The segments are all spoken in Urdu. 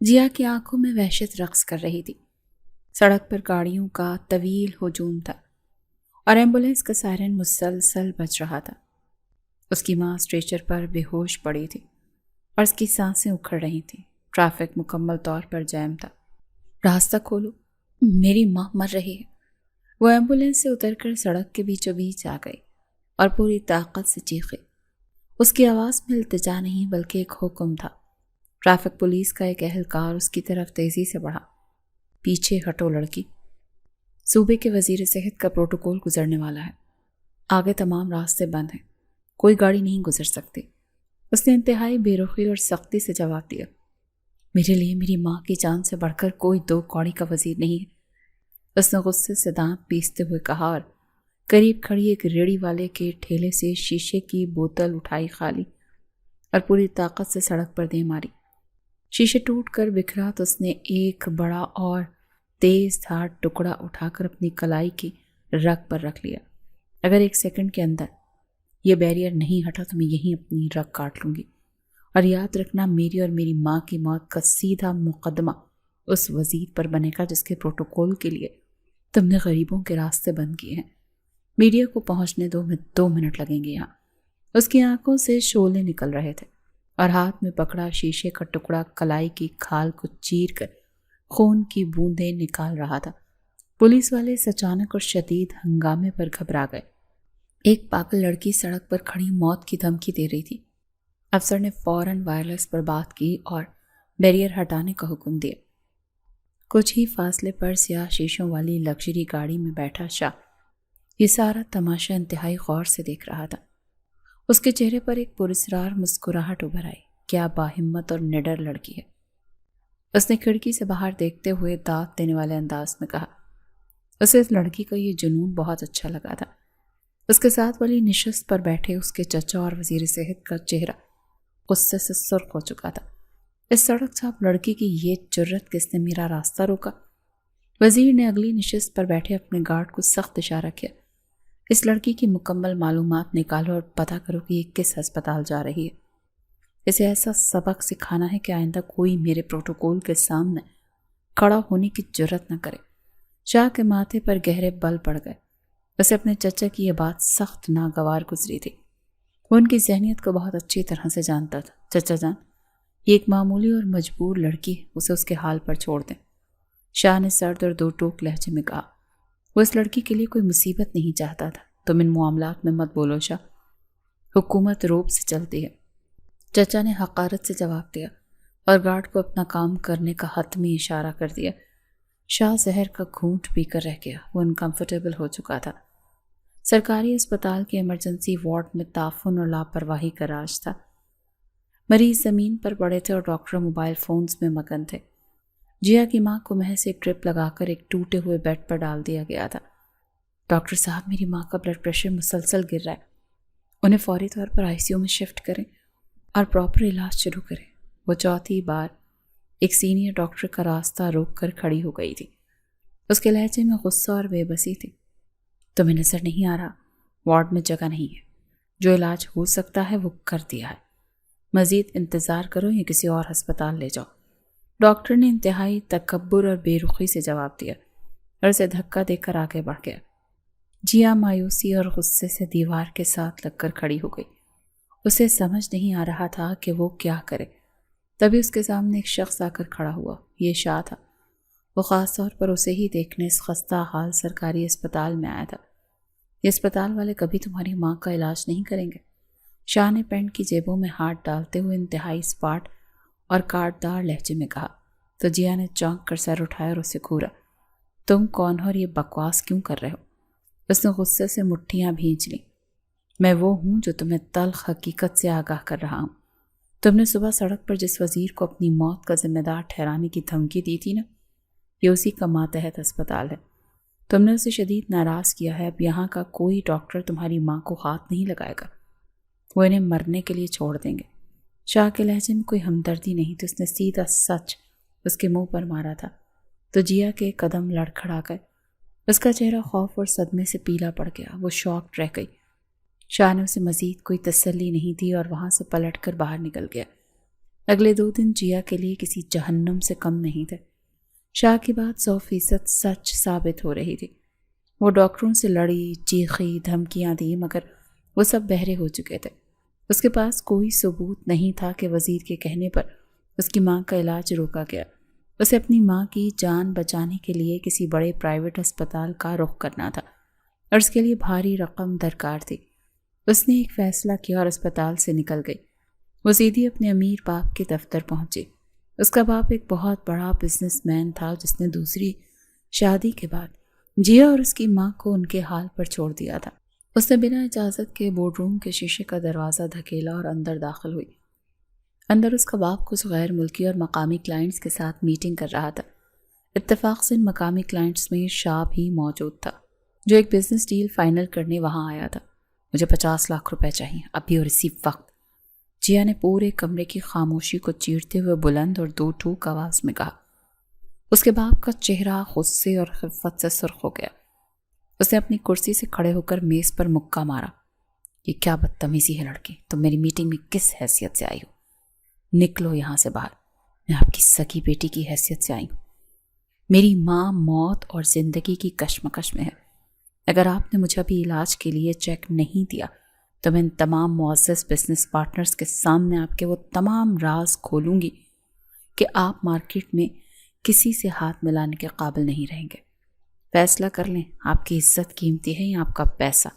جیا کی آنکھوں میں وحشت رقص کر رہی تھی۔ سڑک پر گاڑیوں کا طویل ہجوم تھا اور ایمبولینس کا سائرن مسلسل بج رہا تھا۔ اس کی ماں اسٹریچر پر بے ہوش پڑی تھی اور اس کی سانسیں اکھڑ رہی تھیں۔ ٹریفک مکمل طور پر جیم تھا۔ راستہ کھولو، میری ماں مر رہی ہے۔ وہ ایمبولینس سے اتر کر سڑک کے بیچوں بیچ آ گئی اور پوری طاقت سے چیخی۔ اس کی آواز میں التجا نہیں بلکہ ایک حکم تھا۔ ٹریفک پولیس کا ایک اہلکار اس کی طرف تیزی سے بڑھا۔ پیچھے ہٹو لڑکی، صوبے کے وزیر صحت کا پروٹوکول گزرنے والا ہے۔ آگے تمام راستے بند ہیں، کوئی گاڑی نہیں گزر سکتی۔ اس نے انتہائی بے رخی اور سختی سے جواب دیا۔ میرے لیے میری ماں کی جان سے بڑھ کر کوئی دو کوڑی کا وزیر نہیں ہے۔ اس نے غصے سے دانت پیستے ہوئے کہا اور قریب کھڑی ایک ریڑھی والے کے ٹھیلے سے شیشے کی بوتل اٹھائی خالی اور پوری طاقت سے سڑک پر دے ماری۔ شیشے ٹوٹ کر بکھرا تو اس نے ایک بڑا اور تیز دھار ٹکڑا اٹھا کر اپنی کلائی کی رگ پر رکھ لیا۔ اگر ایک سیکنڈ کے اندر یہ بیریئر نہیں ہٹا تو میں یہیں اپنی رگ کاٹ لوں گی، اور یاد رکھنا میری اور میری ماں کی موت کا سیدھا مقدمہ اس وزیر پر بنے گا جس کے پروٹوکول کے لیے تم نے غریبوں کے راستے بند کیے ہیں۔ میڈیا کو پہنچنے دو منٹ لگیں گے یہاں۔ اس کی آنکھوں سے شعلے نکل رہے تھے اور ہاتھ میں پکڑا شیشے کا ٹکڑا کلائی کی کھال کو چیر کر خون کی بوندیں نکال رہا تھا۔ پولیس والے اس اچانک اور شدید ہنگامے پر گھبرا گئے۔ ایک پاگل لڑکی سڑک پر کھڑی موت کی دھمکی دے رہی تھی۔ افسر نے فوراً وائرلیس پر بات کی اور بیریئر ہٹانے کا حکم دیا۔ کچھ ہی فاصلے پر سیاہ شیشوں والی لگژری گاڑی میں بیٹھا شاہ یہ سارا تماشا انتہائی غور سے دیکھ رہا تھا۔ اس کے چہرے پر ایک پراسرار مسکراہٹ ابھر آئی۔ کیا باہمت اور نڈر لڑکی ہے، اس نے کھڑکی سے باہر دیکھتے ہوئے داد دینے والے انداز میں کہا۔ اسے اس لڑکی کا یہ جنون بہت اچھا لگا تھا۔ اس کے ساتھ والی نشست پر بیٹھے اس کے چچا اور وزیر صحت کا چہرہ غصے سے سرخ ہو چکا تھا۔ اس سڑک چھاپ لڑکی کی یہ جرت کس نے میرا راستہ روکا؟ وزیر نے اگلی نشست پر بیٹھے اپنے گارڈ کو سخت اشارہ کیا۔ اس لڑکی کی مکمل معلومات نکالو اور پتہ کرو کہ یہ کس ہسپتال جا رہی ہے۔ اسے ایسا سبق سکھانا ہے کہ آئندہ کوئی میرے پروٹوکول کے سامنے کھڑا ہونے کی جرت نہ کرے۔ شاہ کے ماتھے پر گہرے بل پڑ گئے۔ اسے اپنے چچا کی یہ بات سخت ناگوار گزری تھی۔ وہ ان کی ذہنیت کو بہت اچھی طرح سے جانتا تھا۔ چچا جان، یہ ایک معمولی اور مجبور لڑکی ہے، اسے اس کے حال پر چھوڑ دیں، شاہ نے سرد اور دو ٹوک لہجے میں کہا۔ وہ اس لڑکی کے لیے کوئی مصیبت نہیں چاہتا تھا۔ تم ان معاملات میں مت بولو شاہ، حکومت روب سے چلتی ہے۔ چچا نے حقارت سے جواب دیا اور گارڈ کو اپنا کام کرنے کا حتمی اشارہ کر دیا۔ شاہ زہر کا گھونٹ پی کر رہ گیا۔ وہ انکمفرٹیبل ہو چکا تھا۔ سرکاری اسپتال کے ایمرجنسی وارڈ میں تعفن اور لاپرواہی کا راج تھا۔ مریض زمین پر پڑے تھے اور ڈاکٹر موبائل فونز میں مگن تھے۔ جیا کی ماں کو محض ایک ڈرپ لگا کر ایک ٹوٹے ہوئے بیڈ پر ڈال دیا گیا تھا۔ ڈاکٹر صاحب، میری ماں کا بلڈ پریشر مسلسل گر رہا ہے، انہیں فوری طور پر آئی سی یو میں شفٹ کریں اور پراپر علاج شروع کریں۔ وہ چوتھی بار ایک سینئر ڈاکٹر کا راستہ روک کر کھڑی ہو گئی تھی۔ اس کے لہجے میں غصہ اور بے بسی تھی۔ تمہیں نظر نہیں آ رہا وارڈ میں جگہ نہیں ہے، جو علاج ہو سکتا ہے وہ کر دیا ہے، مزید انتظار کرو یا کسی اور ہسپتال لے جاؤ۔ ڈاکٹر نے انتہائی تکبر اور بے رخی سے جواب دیا اور اسے دھکا دے کر آگے بڑھ گیا۔ جیا مایوسی اور غصے سے دیوار کے ساتھ لگ کر کھڑی ہو گئی۔ اسے سمجھ نہیں آ رہا تھا کہ وہ کیا کرے۔ تبھی اس کے سامنے ایک شخص آ کر کھڑا ہوا۔ یہ شاہ تھا۔ وہ خاص طور پر اسے ہی دیکھنے اس خستہ حال سرکاری اسپتال میں آیا تھا۔ یہ اسپتال والے کبھی تمہاری ماں کا علاج نہیں کریں گے، شاہ نے پینٹ کی جیبوں میں ہاتھ ڈالتے ہوئے انتہائی اسپاٹ اور کاٹدار لہجے میں کہا۔ تو جیا نے چونک کر سر اٹھایا اور اسے گھورا۔ تم کون ہو اور یہ بکواس کیوں کر رہے ہو؟ اس نے غصے سے مٹھیاں بھینچ لیں۔ میں وہ ہوں جو تمہیں تلخ حقیقت سے آگاہ کر رہا ہوں۔ تم نے صبح سڑک پر جس وزیر کو اپنی موت کا ذمہ دار ٹھہرانے کی دھمکی دی تھی نا، یہ اسی کا ماتحت اسپتال ہے۔ تم نے اسے شدید ناراض کیا ہے۔ اب یہاں کا کوئی ڈاکٹر تمہاری ماں کو ہاتھ نہیں لگائے گا، وہ انہیں مرنے کے لیے چھوڑ دیں گے۔ شاہ کے لہجے میں کوئی ہمدردی نہیں تھی۔ اس نے سیدھا سچ اس کے منہ پر مارا تھا تو جیا کے قدم لڑکھڑا گئے۔ اس کا چہرہ خوف اور صدمے سے پیلا پڑ گیا۔ وہ شاکڈ رہ گئی۔ شاہ نے اسے مزید کوئی تسلی نہیں دی اور وہاں سے پلٹ کر باہر نکل گیا۔ اگلے 2 دن جیا کے لیے کسی جہنم سے کم نہیں تھے۔ شاہ کی بات 100% سچ ثابت ہو رہی تھی۔ وہ ڈاکٹروں سے لڑی، چیخی، دھمکیاں دی، مگر وہ سب بہرے ہو چکے تھے۔ اس کے پاس کوئی ثبوت نہیں تھا کہ وزیر کے کہنے پر اس کی ماں کا علاج روکا گیا۔ اسے اپنی ماں کی جان بچانے کے لیے کسی بڑے پرائیویٹ اسپتال کا رخ کرنا تھا اور اس کے لیے بھاری رقم درکار تھی۔ اس نے ایک فیصلہ کیا اور اسپتال سے نکل گئی۔ وہ سیدھی اپنے امیر باپ کے دفتر پہنچی۔ اس کا باپ ایک بہت بڑا بزنس مین تھا جس نے دوسری شادی کے بعد جیا اور اس کی ماں کو ان کے حال پر چھوڑ دیا تھا۔ اس نے بنا اجازت کے بورڈ روم کے شیشے کا دروازہ دھکیلا اور اندر داخل ہوئی۔ اندر اس کا باپ کچھ غیر ملکی اور مقامی کلائنٹس کے ساتھ میٹنگ کر رہا تھا۔ اتفاق سے ان مقامی کلائنٹس میں شاہ بھی موجود تھا، جو ایک بزنس ڈیل فائنل کرنے وہاں آیا تھا۔ مجھے 50 لاکھ روپے چاہیے، ابھی اور اسی وقت، جیا نے پورے کمرے کی خاموشی کو چیرتے ہوئے بلند اور 2 ٹوک آواز میں کہا۔ اس کے باپ کا چہرہ غصے اور خفت سے سرخ ہو گیا۔ اس نے اپنی کرسی سے کھڑے ہو کر میز پر مکہ مارا۔ یہ کیا بدتمیزی ہے لڑکی، تم میری میٹنگ میں کس حیثیت سے آئی ہو؟ نکلو یہاں سے باہر، میں آپ کی سگی بیٹی کی حیثیت سے آئی ہوں۔ میری ماں موت اور زندگی کی کشمکش میں ہے۔ اگر آپ نے مجھے ابھی علاج کے لیے چیک نہیں دیا تو میں ان تمام معزز بزنس پارٹنرز کے سامنے آپ کے وہ تمام راز کھولوں گی کہ آپ مارکیٹ میں کسی سے ہاتھ ملانے کے قابل نہیں رہیں گے۔ فیصلہ کر لیں، آپ کی عزت قیمتی ہے یا آپ کا پیسہ؟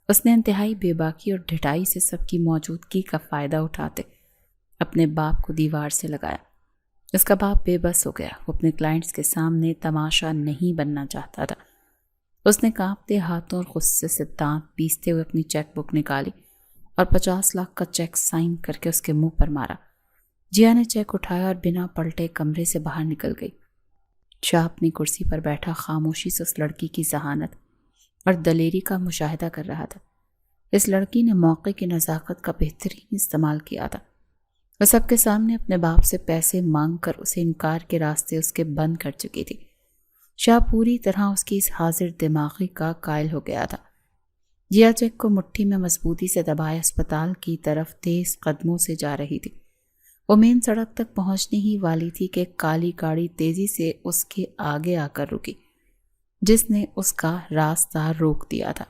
اس نے انتہائی بے باکی اور ڈھٹائی سے سب کی موجودگی کا فائدہ اٹھاتے اپنے باپ کو دیوار سے لگایا۔ اس کا باپ بے بس ہو گیا۔ وہ اپنے کلائنٹس کے سامنے تماشا نہیں بننا چاہتا تھا۔ اس نے کانپتے ہاتھوں اور غصے سے دانت پیستے ہوئے اپنی چیک بک نکالی اور 50 لاکھ کا چیک سائن کر کے اس کے منہ پر مارا۔ جیا نے چیک اٹھایا اور بنا پلٹے کمرے سے باہر نکل گئی۔ شاہ اپنی کرسی پر بیٹھا خاموشی سے اس لڑکی کی ذہانت اور دلیری کا مشاہدہ کر رہا تھا۔ اس لڑکی نے موقع کی نزاکت کا بہترین استعمال کیا تھا۔ وہ سب کے سامنے اپنے باپ سے پیسے مانگ کر اسے انکار کے راستے اس کے بند کر چکی تھی۔ شاہ پوری طرح اس کی اس حاضر دماغی کا قائل ہو گیا تھا۔ جیا چیک کو مٹھی میں مضبوطی سے دبائے اسپتال کی طرف تیز قدموں سے جا رہی تھی۔ وہ مین سڑک تک پہنچنے ہی والی تھی کہ کالی گاڑی تیزی سے اس کے آگے آ کر رکی، جس نے اس کا راستہ روک دیا تھا۔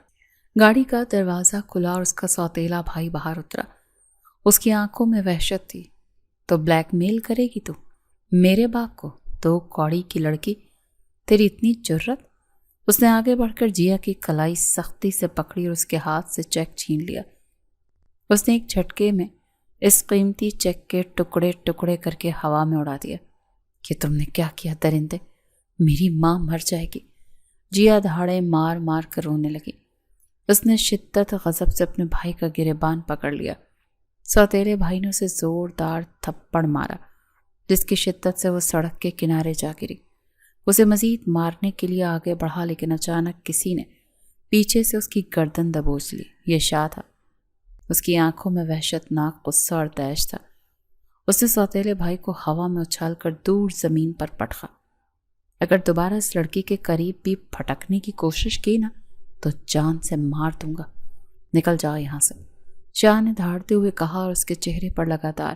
گاڑی کا دروازہ کھلا اور اس کا سوتیلا بھائی باہر اترا۔ اس کی آنکھوں میں وحشت تھی۔ تو بلیک میل کرے گی تو میرے باپ کو؟ تو کوڑی کی لڑکی، تیری اتنی جرت؟ اس نے آگے بڑھ کر جیا کی کلائی سختی سے پکڑی اور اس کے ہاتھ سے چیک چھین لیا۔ اس نے ایک جھٹکے میں اس قیمتی چیک کے ٹکڑے ٹکڑے کر کے ہوا میں اڑا دیا۔ کہ تم نے کیا کیا درندے؟ میری ماں مر جائے گی۔ جیا دھاڑے مار مار کر رونے لگی۔ اس نے شدت غضب سے اپنے بھائی کا گریبان پکڑ لیا۔ سوتیلے بھائی نے اسے زوردار تھپڑ مارا، جس کی شدت سے وہ سڑک کے کنارے جا گری۔ اسے مزید مارنے کے لیے آگے بڑھا، لیکن اچانک کسی نے پیچھے سے اس کی گردن دبوچ لی۔ یہ شاہ تھا۔ اس کی آنکھوں میں وحشت ناک غصہ اور طیش تھا۔ اس نے سوتیلے بھائی کو ہوا میں اچھال کر دور زمین پر پٹخا۔ اگر دوبارہ اس لڑکی کے قریب بھی پھٹکنے کی کوشش کی نا تو جان سے مار دوں گا۔ نکل جاؤ یہاں سے، شاہ نے دھاڑتے ہوئے کہا، اور اس کے چہرے پر لگاتار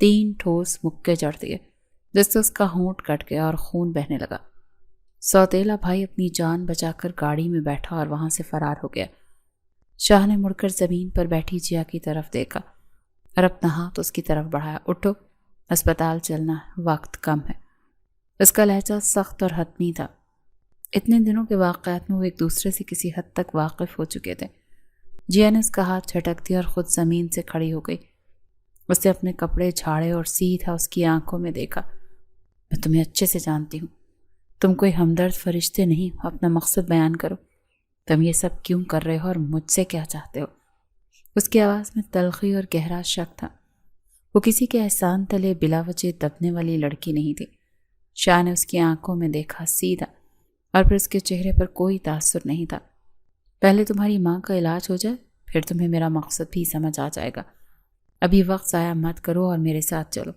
3 ٹھوس مکے جڑ دیے، جس سے اس کا ہونٹ کٹ گیا اور خون بہنے لگا۔ سوتیلا بھائی اپنی جان بچا کر گاڑی میں بیٹھا اور وہاں سے فرار ہو گیا۔ شاہ نے مڑ کر زمین پر بیٹھی جیا کی طرف دیکھا اور اپنا ہاتھ اس کی طرف بڑھایا۔ اٹھو، اسپتال چلنا ہے، وقت کم ہے۔ اس کا لہجہ سخت اور حتمی تھا۔ اتنے دنوں کے واقعات میں وہ ایک دوسرے سے کسی حد تک واقف ہو چکے تھے۔ جیا نے اس کا ہاتھ جھٹک دیا اور خود زمین سے کھڑی ہو گئی۔ اس نے اپنے کپڑے جھاڑے اور سیدھا اس کی آنکھوں میں دیکھا۔ میں تمہیں اچھے سے جانتی ہوں، تم کوئی ہمدرد فرشتے نہیں، اپنا مقصد بیان کرو۔ تم یہ سب کیوں کر رہے ہو اور مجھ سے کیا چاہتے ہو؟ اس کی آواز میں تلخی اور گہرا شک تھا۔ وہ کسی کے احسان تلے بلا وجہ دبنے والی لڑکی نہیں تھی۔ شاہ نے اس کی آنکھوں میں دیکھا، سیدھا، اور پھر اس کے چہرے پر کوئی تاثر نہیں تھا۔ پہلے تمہاری ماں کا علاج ہو جائے، پھر تمہیں میرا مقصد بھی سمجھ آ جائے گا۔ ابھی وقت ضائع مت کرو اور میرے ساتھ چلو۔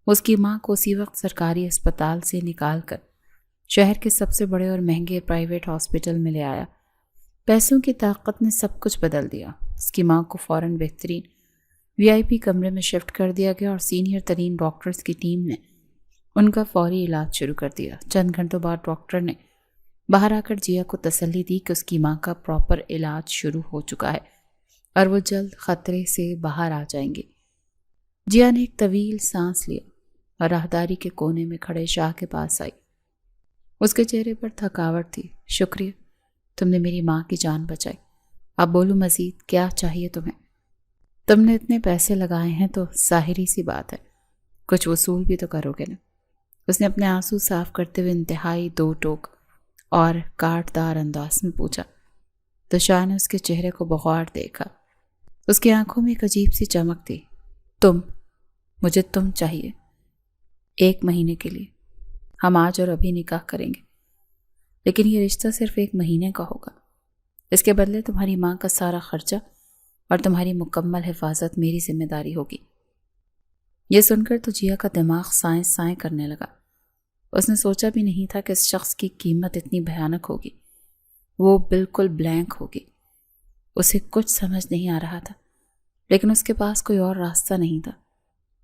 اس کی ماں کو اسی وقت سرکاری اسپتال سے نکال کر شہر کے سب سے بڑے اور مہنگے پرائیویٹ ہاسپٹل میں لے آیا۔ پیسوں کی طاقت نے سب کچھ بدل دیا۔ اس کی ماں کو فوراً بہترین VIP کمرے میں شفٹ کر دیا گیا اور سینئر ترین ڈاکٹرز کی ٹیم نے ان کا فوری علاج شروع کر دیا۔ چند گھنٹوں بعد ڈاکٹر نے باہر آ کر جیا کو تسلی دی کہ اس کی ماں کا پراپر علاج شروع ہو چکا ہے اور وہ جلد خطرے سے باہر آ جائیں گے۔ جیا نے ایک طویل سانس لیا اور راہداری کے کونے میں کھڑے شاہ کے پاس آئی۔ اس کے چہرے پر تھکاوٹ تھی۔ شکریہ، تم نے میری ماں کی جان بچائی۔ اب بولو مزید کیا چاہیے تمہیں؟ تم نے اتنے پیسے لگائے ہیں تو ظاہری سی بات ہے کچھ وصول بھی تو کرو گے نا۔ اس نے اپنے آنسو صاف کرتے ہوئے انتہائی دو ٹوک اور کاٹدار انداز میں پوچھا تو شاہ نے اس کے چہرے کو بغور دیکھا۔ اس کی آنکھوں میں ایک عجیب سی چمک تھی۔ مجھے تم چاہیے 1 مہینے کے لیے۔ ہم آج اور ابھی نکاح کریں گے، لیکن یہ رشتہ صرف 1 مہینے کا ہوگا۔ اس کے بدلے تمہاری ماں کا سارا خرچہ اور تمہاری مکمل حفاظت میری ذمہ داری ہوگی۔ یہ سن کر تو جیا کا دماغ سائیں کرنے لگا۔ اس نے سوچا بھی نہیں تھا کہ اس شخص کی قیمت اتنی بھیانک ہوگی۔ وہ بالکل بلینک ہوگی۔ اسے کچھ سمجھ نہیں آ رہا تھا، لیکن اس کے پاس کوئی اور راستہ نہیں تھا۔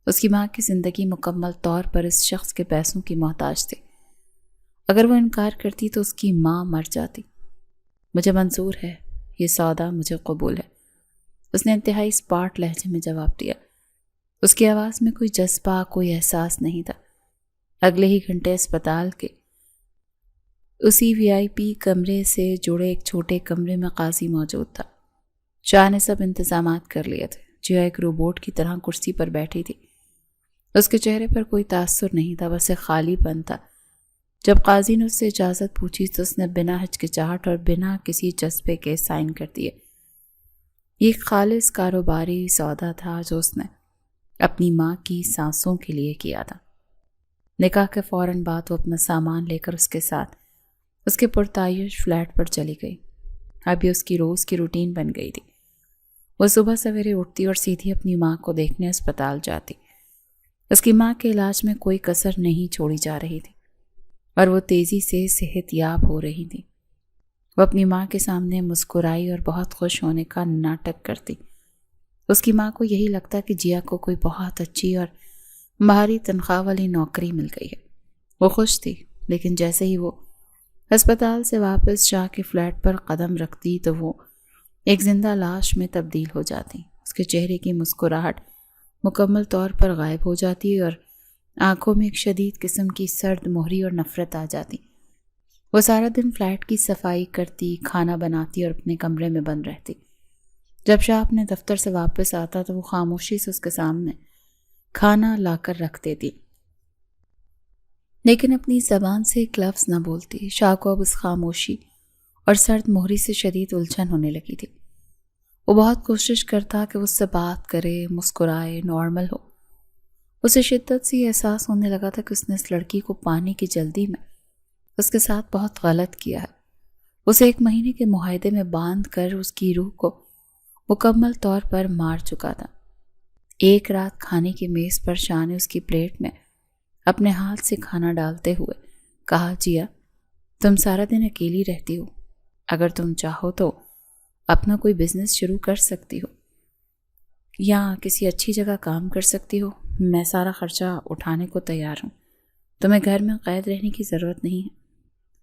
اس کی ماں کی زندگی مکمل طور پر اس شخص کے پیسوں کی محتاج تھی۔ اگر وہ انکار کرتی تو اس کی ماں مر جاتی۔ مجھے منظور ہے، یہ سودا مجھے قبول ہے، اس نے انتہائی اسپاٹ لہجے میں جواب دیا۔ اس کی آواز میں کوئی جذبہ، کوئی احساس نہیں تھا۔ اگلے ہی گھنٹے اسپتال کے اسی VIP کمرے سے جڑے ایک چھوٹے کمرے میں قاضی موجود تھا۔ شاہ نے سب انتظامات کر لیے تھے۔ جیا ایک روبوٹ کی طرح کرسی پر بیٹھی تھی۔ اس کے چہرے پر کوئی تاثر نہیں تھا، بس ایک خالی پن تھا۔ جب قاضی نے اس سے اجازت پوچھی تو اس نے بنا ہچکچاہٹ اور بنا کسی جذبے کے سائن کر دیے۔ یہ ایک خالص کاروباری سودا تھا جو اس نے اپنی ماں کی سانسوں کے لیے کیا تھا۔ نکاح کے فوراً بعد وہ اپنا سامان لے کر اس کے ساتھ اس کے پرتعیش فلیٹ پر چلی گئی۔ اب یہ اس کی روز کی روٹین بن گئی تھی۔ وہ صبح سویرے اٹھتی اور سیدھی اپنی ماں کو دیکھنے اسپتال جاتی۔ اس کی ماں کے علاج میں کوئی کسر نہیں چھوڑی جا رہی تھی اور وہ تیزی سے صحت یاب ہو رہی تھی۔ وہ اپنی ماں کے سامنے مسکرائی اور بہت خوش ہونے کا ناٹک کرتی۔ اس کی ماں کو یہی لگتا کہ جیا کو کوئی بہت اچھی اور بھاری تنخواہ والی نوکری مل گئی ہے۔ وہ خوش تھی، لیکن جیسے ہی وہ اسپتال سے واپس شاہ کے فلیٹ پر قدم رکھتی تو وہ ایک زندہ لاش میں تبدیل ہو جاتی۔ اس کے چہرے کی مسکراہٹ مکمل طور پر غائب ہو جاتی اور آنکھوں میں ایک شدید قسم کی سرد مہری اور نفرت آ جاتی۔ وہ سارا دن فلیٹ کی صفائی کرتی، کھانا بناتی اور اپنے کمرے میں بند رہتی۔ جب شاہ اپنے دفتر سے واپس آتا تو وہ خاموشی سے اس کے سامنے کھانا لا کر رکھ دیتی، لیکن اپنی زبان سے ایک لفظ نہ بولتی۔ شاہ کو اب اس خاموشی اور سرد مہری سے شدید الجھن ہونے لگی تھی۔ وہ بہت کوشش کرتا کہ وہ اس سے بات کرے، مسکرائے، نارمل ہو۔ اسے شدت سے احساس ہونے لگا تھا کہ اس نے اس لڑکی کو پانے کی جلدی میں اس کے ساتھ بہت غلط کیا ہے۔ اسے 1 مہینے کے معاہدے میں باندھ کر اس کی روح کو مکمل طور پر مار چکا تھا۔ ایک رات کھانے کی میز پر شاہ نے اس کی پلیٹ میں اپنے ہاتھ سے کھانا ڈالتے ہوئے کہا، جیا تم سارا دن اکیلی رہتی ہو، اگر تم چاہو تو اپنا کوئی بزنس شروع کر سکتی ہو یا کسی اچھی جگہ کام کر سکتی ہو۔ میں سارا خرچہ اٹھانے کو تیار ہوں، تمہیں گھر میں قید رہنے کی ضرورت نہیں ہے۔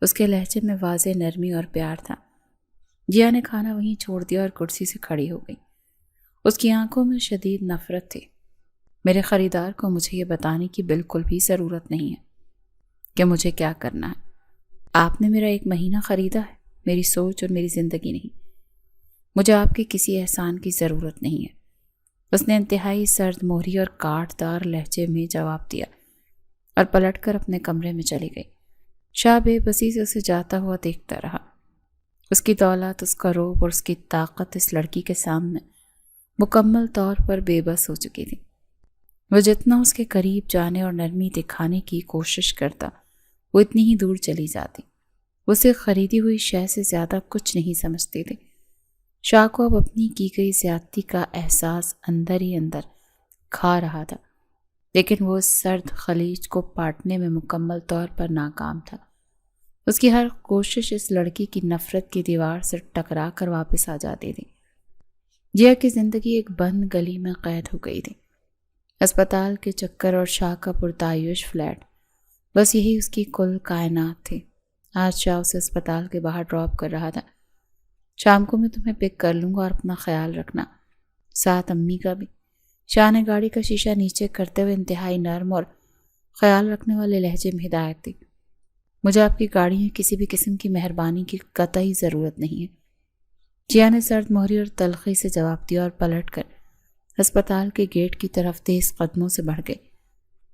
اس کے لہجے میں واضح نرمی اور پیار تھا۔ جیا نے کھانا وہیں چھوڑ دیا اور کرسی سے کھڑی ہو گئی۔ اس کی آنکھوں میں شدید نفرت تھی۔ میرے خریدار کو مجھے یہ بتانے کی بالکل بھی ضرورت نہیں ہے کہ مجھے کیا کرنا ہے۔ آپ نے میرا 1 مہینہ خریدا ہے، میری سوچ اور میری زندگی نہیں۔ مجھے آپ کے کسی احسان کی ضرورت نہیں ہے۔ اس نے انتہائی سرد مہری اور کاٹدار لہجے میں جواب دیا اور پلٹ کر اپنے کمرے میں چلی گئی۔ شاہ بے بسی سے اسے جاتا ہوا دیکھتا رہا۔ اس کی دولت، اس کا روب اور اس کی طاقت اس لڑکی کے سامنے مکمل طور پر بے بس ہو چکی تھی۔ وہ جتنا اس کے قریب جانے اور نرمی دکھانے کی کوشش کرتا، وہ اتنی ہی دور چلی جاتی۔ اسے خریدی ہوئی شے سے زیادہ کچھ نہیں سمجھتی تھی۔ شاہ کو اب اپنی کی گئی زیادتی کا احساس اندر ہی اندر کھا رہا تھا، لیکن وہ اس سرد خلیج کو پاٹنے میں مکمل طور پر ناکام تھا۔ اس کی ہر کوشش اس لڑکی کی نفرت کی دیوار سے ٹکرا کر واپس آ جاتی تھی۔ جیا کی زندگی ایک بند گلی میں قید ہو گئی تھی۔ اسپتال کے چکر اور شاہ کا پرتعیش فلیٹ، بس یہی اس کی کل کائنات تھی۔ آج شاہ اسے اسپتال کے باہر ڈراپ کر رہا تھا۔ شام کو میں تمہیں پک کر لوں گا اور اپنا خیال رکھنا، ساتھ امی کا بھی۔ شاہ نے گاڑی کا شیشہ نیچے کرتے ہوئے انتہائی نرم اور خیال رکھنے والے لہجے میں ہدایت دی۔ مجھے آپ کی گاڑی میں کسی بھی قسم کی مہربانی کی قطعی ضرورت نہیں ہے۔ جیا نے سرد مہری اور تلخی سے جواب دیا اور پلٹ کر اسپتال کے گیٹ کی طرف تیز قدموں سے بڑھ گئی۔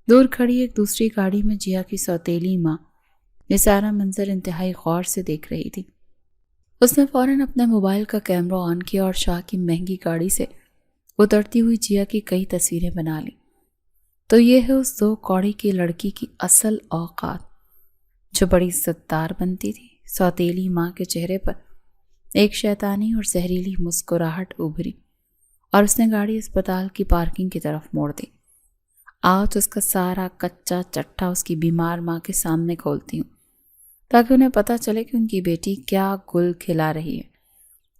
دور کھڑی ایک دوسری گاڑی میں جیا کی سوتیلی ماں یہ سارا منظر انتہائی غور سے دیکھ رہی تھی۔ اس نے فوراً اپنے موبائل کا کیمرہ آن کیا اور شاہ کی مہنگی گاڑی سے اترتی ہوئی جیا کی کئی تصویریں بنا لیں۔ تو یہ ہے اس 2 کوڑی کی لڑکی کی اصل اوقات، جو بڑی عزتدار بنتی تھی۔ سوتیلی ماں کے چہرے پر ایک شیطانی اور زہریلی مسکراہٹ ابھری اور اس نے گاڑی اسپتال کی پارکنگ کی طرف موڑ دی۔ آج اس کا سارا کچا چٹھا اس کی بیمار ماں کے سامنے کھولتی ہوں تاکہ انہیں پتہ چلے کہ ان کی بیٹی کیا گل کھلا رہی ہے۔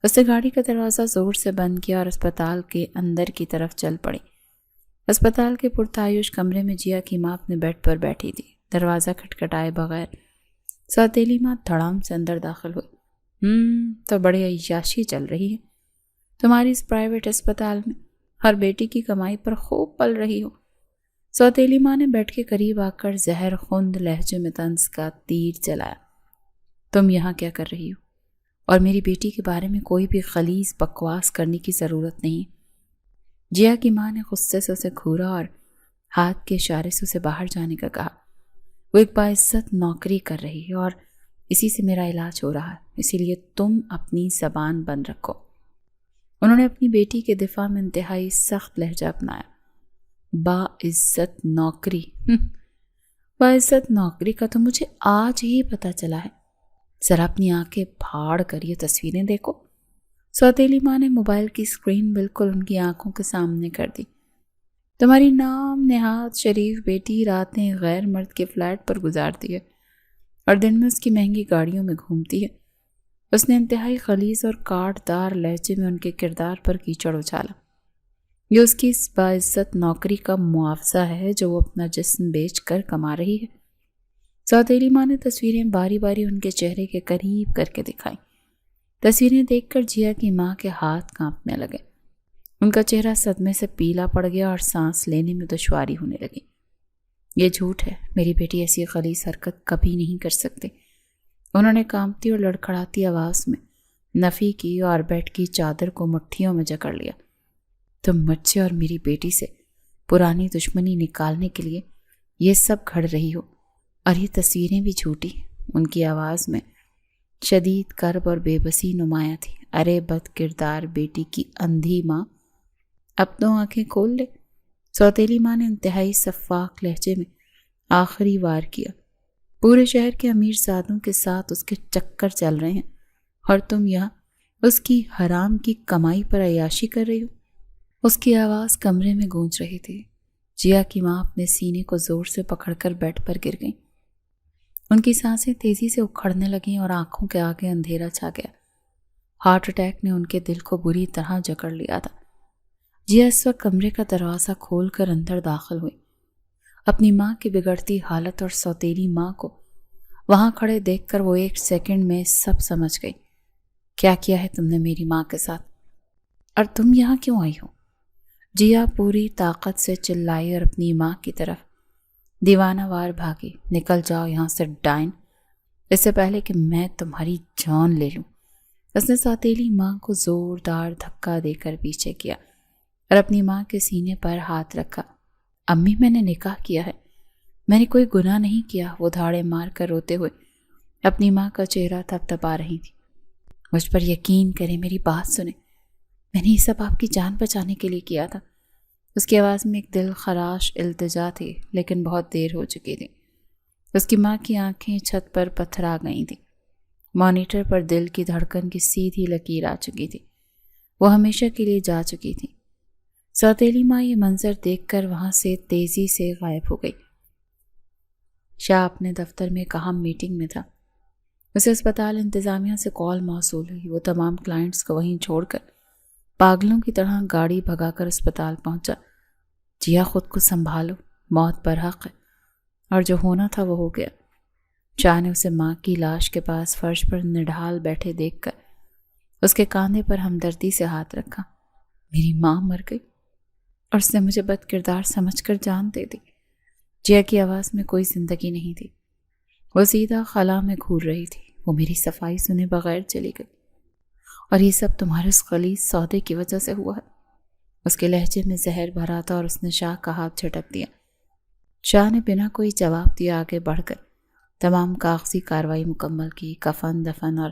اس نے گاڑی کا دروازہ زور سے بند کیا اور اسپتال کے اندر کی طرف چل پڑی۔ اسپتال کے پرتعیش کمرے میں جیا کی ماں اپنے بیڈ پر بیٹھی تھی، دروازہ کھٹکھٹائے بغیر۔ سوتیلی ماں دھڑام سے اندر داخل ہوئی۔ تو بڑی عیاشی چل رہی ہے تمہاری اس پرائیویٹ اسپتال میں، ہر بیٹی کی کمائی پر خوب پل رہی ہو۔ سوتیلی ماں نے بیڈ کے قریب آ کر زہر خوند لہجے میں طنز کا تیر چلایا۔ تم یہاں کیا کر رہی ہو؟ اور میری بیٹی کے بارے میں کوئی بھی غلیظ بکواس کرنے کی ضرورت نہیں۔ جیا کی ماں نے غصے سے اسے گھورا اور ہاتھ کے اشارے سے اسے باہر جانے کا کہا۔ وہ ایک باعزت نوکری کر رہی ہے اور اسی سے میرا علاج ہو رہا ہے، اسی لیے تم اپنی زبان بند رکھو۔ انہوں نے اپنی بیٹی کے دفاع میں انتہائی سخت لہجہ اپنایا۔ باعزت نوکری باعزت نوکری کا تو مجھے آج ہی پتہ چلا ہے۔ ذرا اپنی آنکھیں پھاڑ کر یہ تصویریں دیکھو۔ سوتیلی ماں نے موبائل کی اسکرین بالکل ان کی آنکھوں کے سامنے کر دی۔ تمہاری نام نہاد شریف بیٹی راتیں غیر مرد کے فلیٹ پر گزارتی ہے اور دن میں اس کی مہنگی گاڑیوں میں گھومتی ہے۔ اس نے انتہائی غلیظ اور کاٹ دار لہجے میں ان کے کردار پر کیچڑ اچھالا۔ یہ اس کی اس باعزت نوکری کا معاوضہ ہے جو وہ اپنا جسم بیچ کر کما رہی ہے۔ سوتیلی ماں نے تصویریں باری باری ان کے چہرے کے قریب کر کے دکھائیں۔ تصویریں دیکھ کر جیا کی ماں کے ہاتھ کانپنے لگے۔ ان کا چہرہ صدمے سے پیلا پڑ گیا اور سانس لینے میں دشواری ہونے لگی۔ یہ جھوٹ ہے، میری بیٹی ایسی غلیظ حرکت کبھی نہیں کر سکتی، انہوں نے کانپتی اور لڑکھڑاتی آواز میں نفی کی اور بیڈ کی چادر کو مٹھیوں میں جکڑ لیا۔ تم مجھ سے اور میری بیٹی سے پرانی دشمنی نکالنے کے لیے یہ سب گھڑ رہی ہو، اور یہ تصویریں بھی جھوٹی۔ ان کی آواز میں شدید کرب اور بے بسی نمایاں تھی۔ ارے بد کردار بیٹی کی اندھی ماں، اب تو آنکھیں کھول لے۔ سوتیلی ماں نے انتہائی سفاک لہجے میں آخری وار کیا۔ پورے شہر کے امیر زادوں کے ساتھ اس کے چکر چل رہے ہیں اور تم یہاں اس کی حرام کی کمائی پر عیاشی کر رہی ہو۔ اس کی آواز کمرے میں گونج رہی تھی۔ جیا کی ماں اپنے سینے کو زور سے پکڑ کر بیڈ پر گر گئیں۔ ان کی سانسیں تیزی سے اکھڑنے لگیں اور آنکھوں کے آگے اندھیرا چھا گیا۔ ہارٹ اٹیک نے ان کے دل کو بری طرح جکڑ لیا تھا۔ جیا اس وقت کمرے کا دروازہ کھول کر اندر داخل ہوئی۔ اپنی ماں کی بگڑتی حالت اور سوتیلی ماں کو وہاں کھڑے دیکھ کر وہ 1 سیکنڈ میں سب سمجھ گئی۔ کیا کیا ہے تم نے میری ماں کے ساتھ؟ اور تم یہاں کیوں آئی ہو؟ جیا پوری طاقت سے چلائی اور اپنی ماں کی طرف دیوانہ وار بھاگی۔ نکل جاؤ یہاں سے ڈائن، اس سے پہلے کہ میں تمہاری جان لے لوں۔ اس نے سوتیلی ماں کو زوردار دھکا دے کر پیچھے کیا اور اپنی ماں کے سینے پر ہاتھ رکھا۔ امی میں نے نکاح کیا ہے، میں نے کوئی گناہ نہیں کیا، وہ دھاڑے مار کر روتے ہوئے اپنی ماں کا چہرہ تھپتھپا رہی تھی۔ مجھ پر یقین کریں، میری بات سنیں، میں نے یہ سب آپ کی جان بچانے کے لیے کیا تھا۔ اس کی آواز میں ایک دل خراش التجا تھی، لیکن بہت دیر ہو چکی تھی۔ اس کی ماں کی آنکھیں چھت پر پتھرا گئی تھیں۔ مانیٹر پر دل کی دھڑکن کی سیدھی لکیر آ چکی تھی، وہ ہمیشہ کے لیے جا چکی تھی۔ سوتیلی ماں یہ منظر دیکھ کر وہاں سے تیزی سے غائب ہو گئی۔ شاہ اپنے دفتر میں ایک اہم میٹنگ میں تھا۔ اسے اسپتال انتظامیہ سے کال موصول ہوئی۔ وہ تمام کلائنٹس کو وہیں چھوڑ کر پاگلوں کی طرح گاڑی بھگا کر اسپتال پہنچا۔ جیا خود کو سنبھالو، موت برحق ہے، اور جو ہونا تھا وہ ہو گیا۔ شاہ نے اسے ماں کی لاش کے پاس فرش پر نڈھال بیٹھے دیکھ کر اس کے کاندھے پر ہمدردی سے ہاتھ رکھا۔ میری ماں مر گئی اور اس نے مجھے بد کردار سمجھ کر جان دے دی۔ جیا کی آواز میں کوئی زندگی نہیں تھی، وہ سیدھا خلا میں گھور رہی تھی۔ وہ میری صفائی سنے بغیر چلی گئی، اور یہ سب تمہارے اس خلیص سودے کی وجہ سے ہوا ہے۔ اس کے لہجے میں زہر بھرا تھا اور اس نے شاہ کا ہاتھ جھٹک دیا۔ شاہ نے بنا کوئی جواب دیا آگے بڑھ کر تمام کاغذی کارروائی مکمل کی۔ کفن دفن اور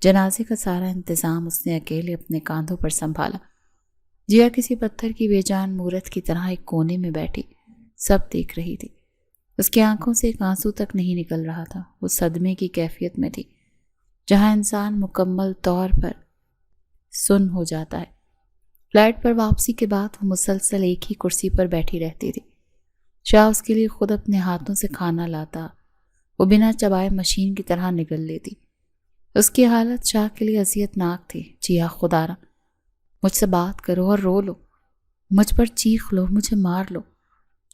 جنازے کا سارا انتظام اس نے اکیلے اپنے کاندھوں پر سنبھالا۔ جیا کسی پتھر کی بے جان مورت کی طرح ایک کونے میں بیٹھی سب دیکھ رہی تھی۔ اس کی آنکھوں سے ایک آنسو تک نہیں نکل رہا تھا۔ وہ صدمے کی کیفیت میں تھی جہاں انسان مکمل طور پر سن ہو جاتا ہے۔ فلائٹ پر واپسی کے بعد وہ مسلسل ایک ہی کرسی پر بیٹھی رہتی تھی۔ شاہ اس کے لیے خود اپنے ہاتھوں سے کھانا لاتا، وہ بنا چبائے مشین کی طرح نگل لیتی۔ اس کی حالت شاہ کے لیے اذیت ناک تھی۔ جیا خدارا، مجھ سے بات کرو اور رو لو، مجھ پر چیخ لو، مجھے مار لو۔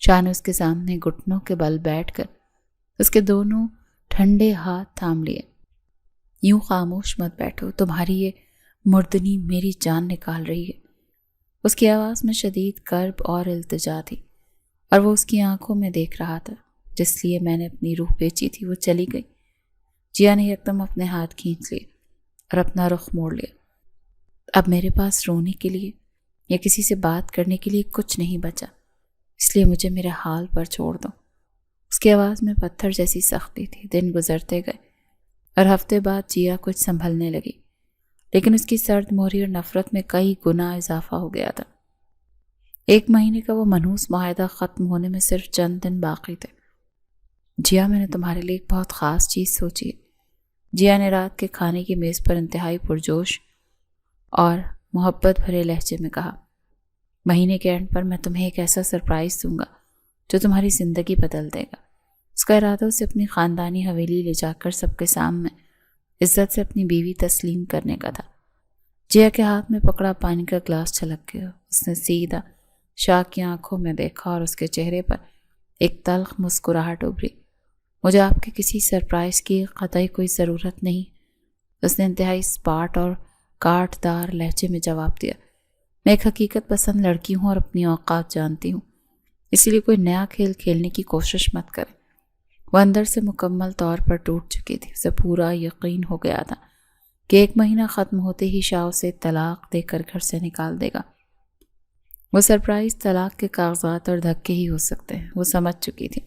شاہ نے اس کے سامنے گھٹنوں کے بل بیٹھ کر اس کے دونوں ٹھنڈے ہاتھ تھام لیے۔ یوں خاموش مت بیٹھو، تمہاری یہ مردنی میری جان نکال رہی ہے۔ اس کی آواز میں شدید کرب اور التجا تھی، اور وہ اس کی آنکھوں میں دیکھ رہا تھا۔ جس لیے میں نے اپنی روح بیچی تھی وہ چلی گئی۔ جیا نے یکدم اپنے ہاتھ کھینچ لیے اور اپنا رخ موڑ لیا۔ اب میرے پاس رونے کے لیے یا کسی سے بات کرنے کے لیے کچھ نہیں بچا، اس لیے مجھے میرے حال پر چھوڑ دو۔ اس کی آواز میں پتھر جیسی سختی تھی۔ دن گزرتے گئے اور ہفتے بعد جیا کچھ سنبھلنے لگی، لیکن اس کی سرد موری اور نفرت میں کئی گنا اضافہ ہو گیا تھا۔ 1 مہینے کا وہ منحوس معاہدہ ختم ہونے میں صرف چند دن باقی تھے۔ جیا، میں نے تمہارے لیے ایک بہت خاص چیز سوچی ہے، جیا نے رات کے کھانے کی میز پر انتہائی پرجوش اور محبت بھرے لہجے میں کہا۔ مہینے کے اینڈ پر میں تمہیں ایک ایسا سرپرائز دوں گا جو تمہاری زندگی بدل دے گا۔ اس کا ارادہ اسے اپنی خاندانی حویلی لے جا کر سب کے سامنے عزت سے اپنی بیوی تسلیم کرنے کا تھا۔ جیا کے ہاتھ میں پکڑا پانی کا گلاس چھلک گیا۔ اس نے سیدھا شاہ کی آنکھوں میں دیکھا اور اس کے چہرے پر ایک تلخ مسکراہٹ ابھری۔ مجھے آپ کے کسی سرپرائز کی قطعی کوئی ضرورت نہیں، اس نے انتہائی اسپاٹ اور کاٹ دار لہجے میں جواب دیا۔ میں ایک حقیقت پسند لڑکی ہوں اور اپنی اوقات جانتی ہوں، اسی لیے کوئی نیا کھیل کھیلنے کی کوشش مت کریں۔ وہ اندر سے مکمل طور پر ٹوٹ چکی تھی۔ اسے پورا یقین ہو گیا تھا کہ 1 مہینہ ختم ہوتے ہی شاہ اسے طلاق دے کر گھر سے نکال دے گا۔ وہ سرپرائز طلاق کے کاغذات اور دھکے ہی ہو سکتے ہیں، وہ سمجھ چکی تھی،